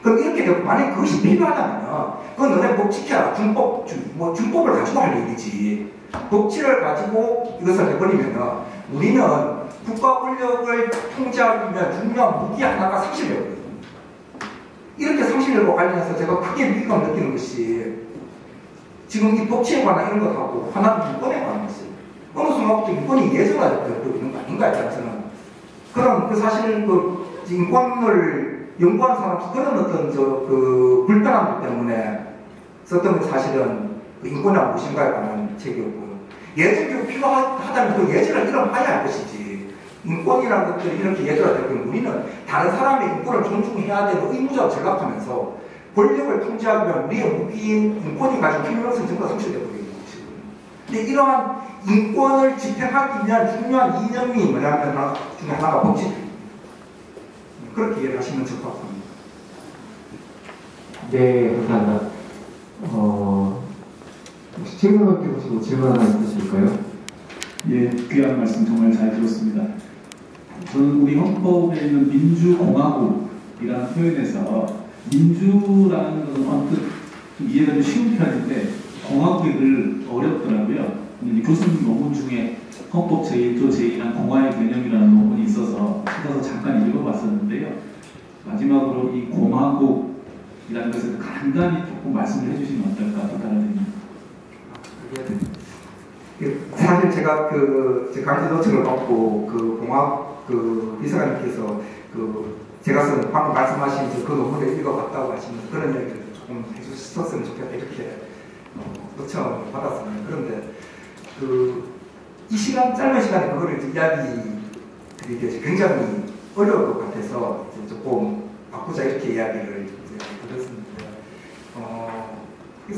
그럼 이렇게 되고 만약에 그것이 필요하다면 그건 너네 법 지켜라. 준법을 가지고 할 일이지. 법치를 가지고 이것을 해버리면 우리는 국가 권력을 통제하기 위한 중요한 무기 하나가 상실되거든요. 이렇게 상실과 관련해서 제가 크게 위기감 느끼는 것이 지금 이 법치에 관한 이런 것하고 하나는 인권에 관한 것이 어느 순간부터 인권이 예정화되고 있는 거 아닌가 저는 그런 그 사실 그 인권을 연구하는 사람 그런 어떤 그 불편함 때문에 썼던 게 사실은 그 인권이란 무엇인가에 관한 책이었고 예절 교육 필요하다면 그 예절을 일어나야 할 것이지 인권이라는 것들이 이렇게 예절화되고 우리는 다른 사람의 인권을 존중해야 되는 의무자로 생각하면서 권력을 통제하기 위한 우리의 무기인 인권이 가지고 필요성 전부 다 성취되고 있는 것이거든요. 근데 이러한 인권을 집행하기 위한 중요한 이념이 뭐냐면 중에 하나가 법칙입니다. 그렇게 이해를 하시면 적합합니다. 네, 감사합니다. 혹시 최근에 보시고 질문 하나 있으실까요? 예, 귀한 말씀 정말 잘 들었습니다. 저는 우리 헌법에 있는 민주공화국이라는 표현에서 민주라는 것은 언뜻 좀 이해가 좀 쉬운 편인데 공화국이 늘 어렵더라고요. 교수님 논문 중에 헌법 제1조 제2란 공화의 개념이라는 논문이 있어서 찾아서 잠깐 읽어봤었는데요. 마지막으로 이 공화국이라는 것을 간단히 조금 말씀을 해주시면 어떨까 부탁드립니다. 사실 제가 제 강좌 노트를 받고 그 공학 그 비서관님께서 제가 쓴 방금 말씀하신 그 논문을 읽어봤다고 하시면서 그런 이야기를 조금 해주셨으면 좋겠다 이렇게 요청을 받았습니다. 그런데 이 짧은 시간에 그거를 이야기 드리기 굉장히 어려울 것 같아서 조금 바꾸자 이렇게 이야기를 드렸습니다.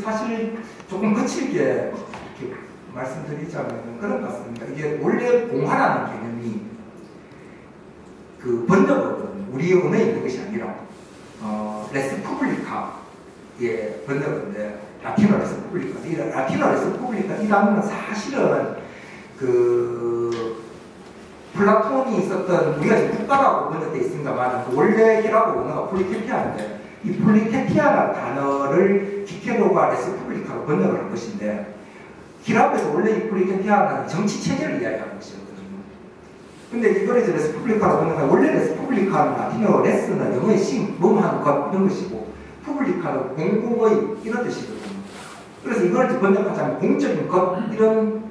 사실 조금 거칠게 이렇게 말씀드리자면 그런 것 같습니다. 이게 원래 공화라는 개념이 그 번역어거든요. 우리 언어에 있는 것이 아니라 레스푸블리카의 번역어인데 라틴어 레스푸블리카. 이 라틴어 레스푸블리카 이 단어는 사실은 플라톤이 있었던 우리가 지금 국가라고 번역되어 있습니다만 원래 히라고 언어가 폴리테피아인데 이 폴리테피아라는 단어를 기케로가 레스푸블리카로 번역을 한 것인데 히라에서 원래 이 폴리테피아는 정치 체제를 이야기하는 것이거든요. 근데 이걸 이제 레스푸블리카로 번역하면 원래 레스푸블리카는 라틴어 레스는 영어의 뭐하는 것 이런 것이고 푸블리카는 공공의 이런 뜻이거든요. 그래서 이걸 번역하자면 공적인 것 이런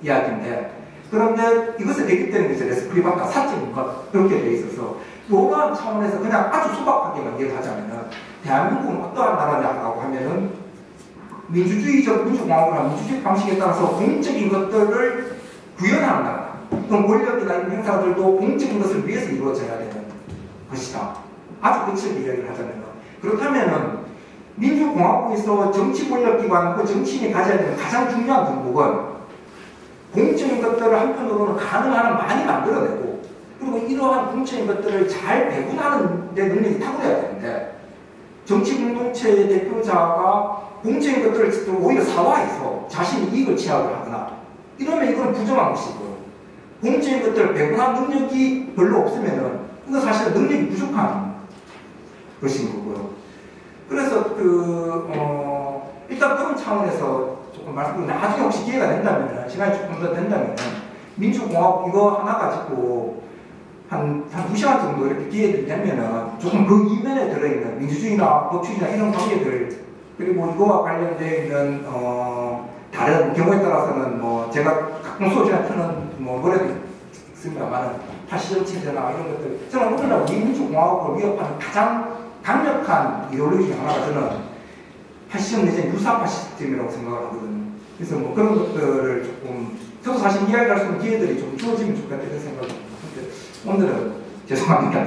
이야기인데 그런데 이것을 대입되는 게 레스푸블리카 사적인 것 그렇게 돼 있어서 로마 차원에서 그냥 아주 소박하게만 이해하자면은 대한민국은 어떠한 나라냐라고 하면은 민주주의적 민주공화국이나 민주주의 방식에 따라서 공적인 것들을 구현하는 나라. 그럼 권력이나 이런 행사들도 공적인 것을 위해서 이루어져야 되는 것이다. 아주 거칠게 이야기를 하자면 그렇다면은 민주공화국에서 정치 권력기관 그 정치인이 가져야 되는 가장 중요한 덕목은 공적인 것들을 한편으로는 가능한 한 많이 만들어내고 그리고 이러한 공적인 것들을 잘 배분하는 데 능력이 탁월해야 되는데 정치 공동체의 대표자가 공적인 것들을 오히려 사화해서 자신이 이익을 취하고 하거나 이러면 이건 부정한 것이고요. 공적인 것들을 배분한 능력이 별로 없으면은 이건 사실 능력이 부족한 것인 거고요. 그래서 일단 그런 차원에서 조금 말씀드리면 나중에 혹시 기회가 된다면 시간이 조금 더 된다면 민주공화국 이거 하나 가지고 한 2시간 정도 이렇게 기회들이 되면은 조금 그 이면에 들어있는 민주주의나 법치주의나 이런 관계들 그리고 이거와 관련되어 있는 다른 경우에 따라서는 제가 가끔 소주나 펴는 뭐래도 있습니다만 파시즘 체제나 이런 것들 저는 오늘날 우리 민주공화국을 위협하는 가장 강력한 이데올로기 중 하나가 저는 파시즘 내지는 유사 파시즘이라고 생각을 하거든요. 그래서 그런 것들을 조금 저도 사실 이야기할 수 있는 기회들이 좀 주어지면 좋겠다 이런 생각을 합니다. 오늘은 죄송합니다.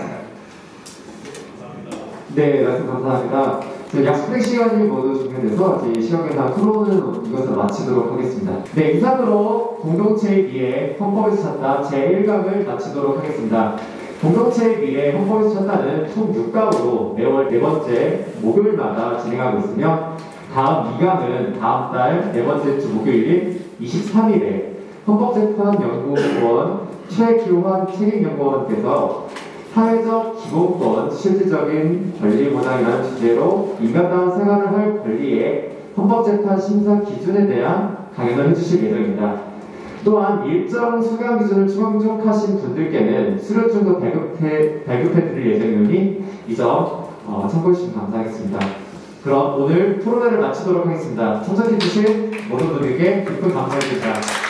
네, 말씀 감사합니다. 약속된 시간이 모두 준비돼서 제 시험에서 토론은 이것을 마치도록 하겠습니다. 네, 이상으로 공동체의 미래 헌법에서 찾다 제1강을 마치도록 하겠습니다. 공동체의 미래 헌법에서 찾다는 총 6강으로 매월 4번째 목요일마다 진행하고 있으며 다음 2강은 다음 달 4번째 주 목요일인 23일에 헌법재판연구원 최규환 책임연구원께서 사회적 기본권, 실질적인 권리 보장이라는 주제로 인간다운 생활을 할 권리의 헌법재판 심사 기준에 대한 강연을 해주실 예정입니다. 또한 일정 수강 기준을 충족하신 분들께는 수료증도 발급해 드릴 예정이니 이 점 참고해 주시면 감사하겠습니다. 그럼 오늘 토론회를 마치도록 하겠습니다. 참석해 주신 모든 분들께 깊은 감사드립니다.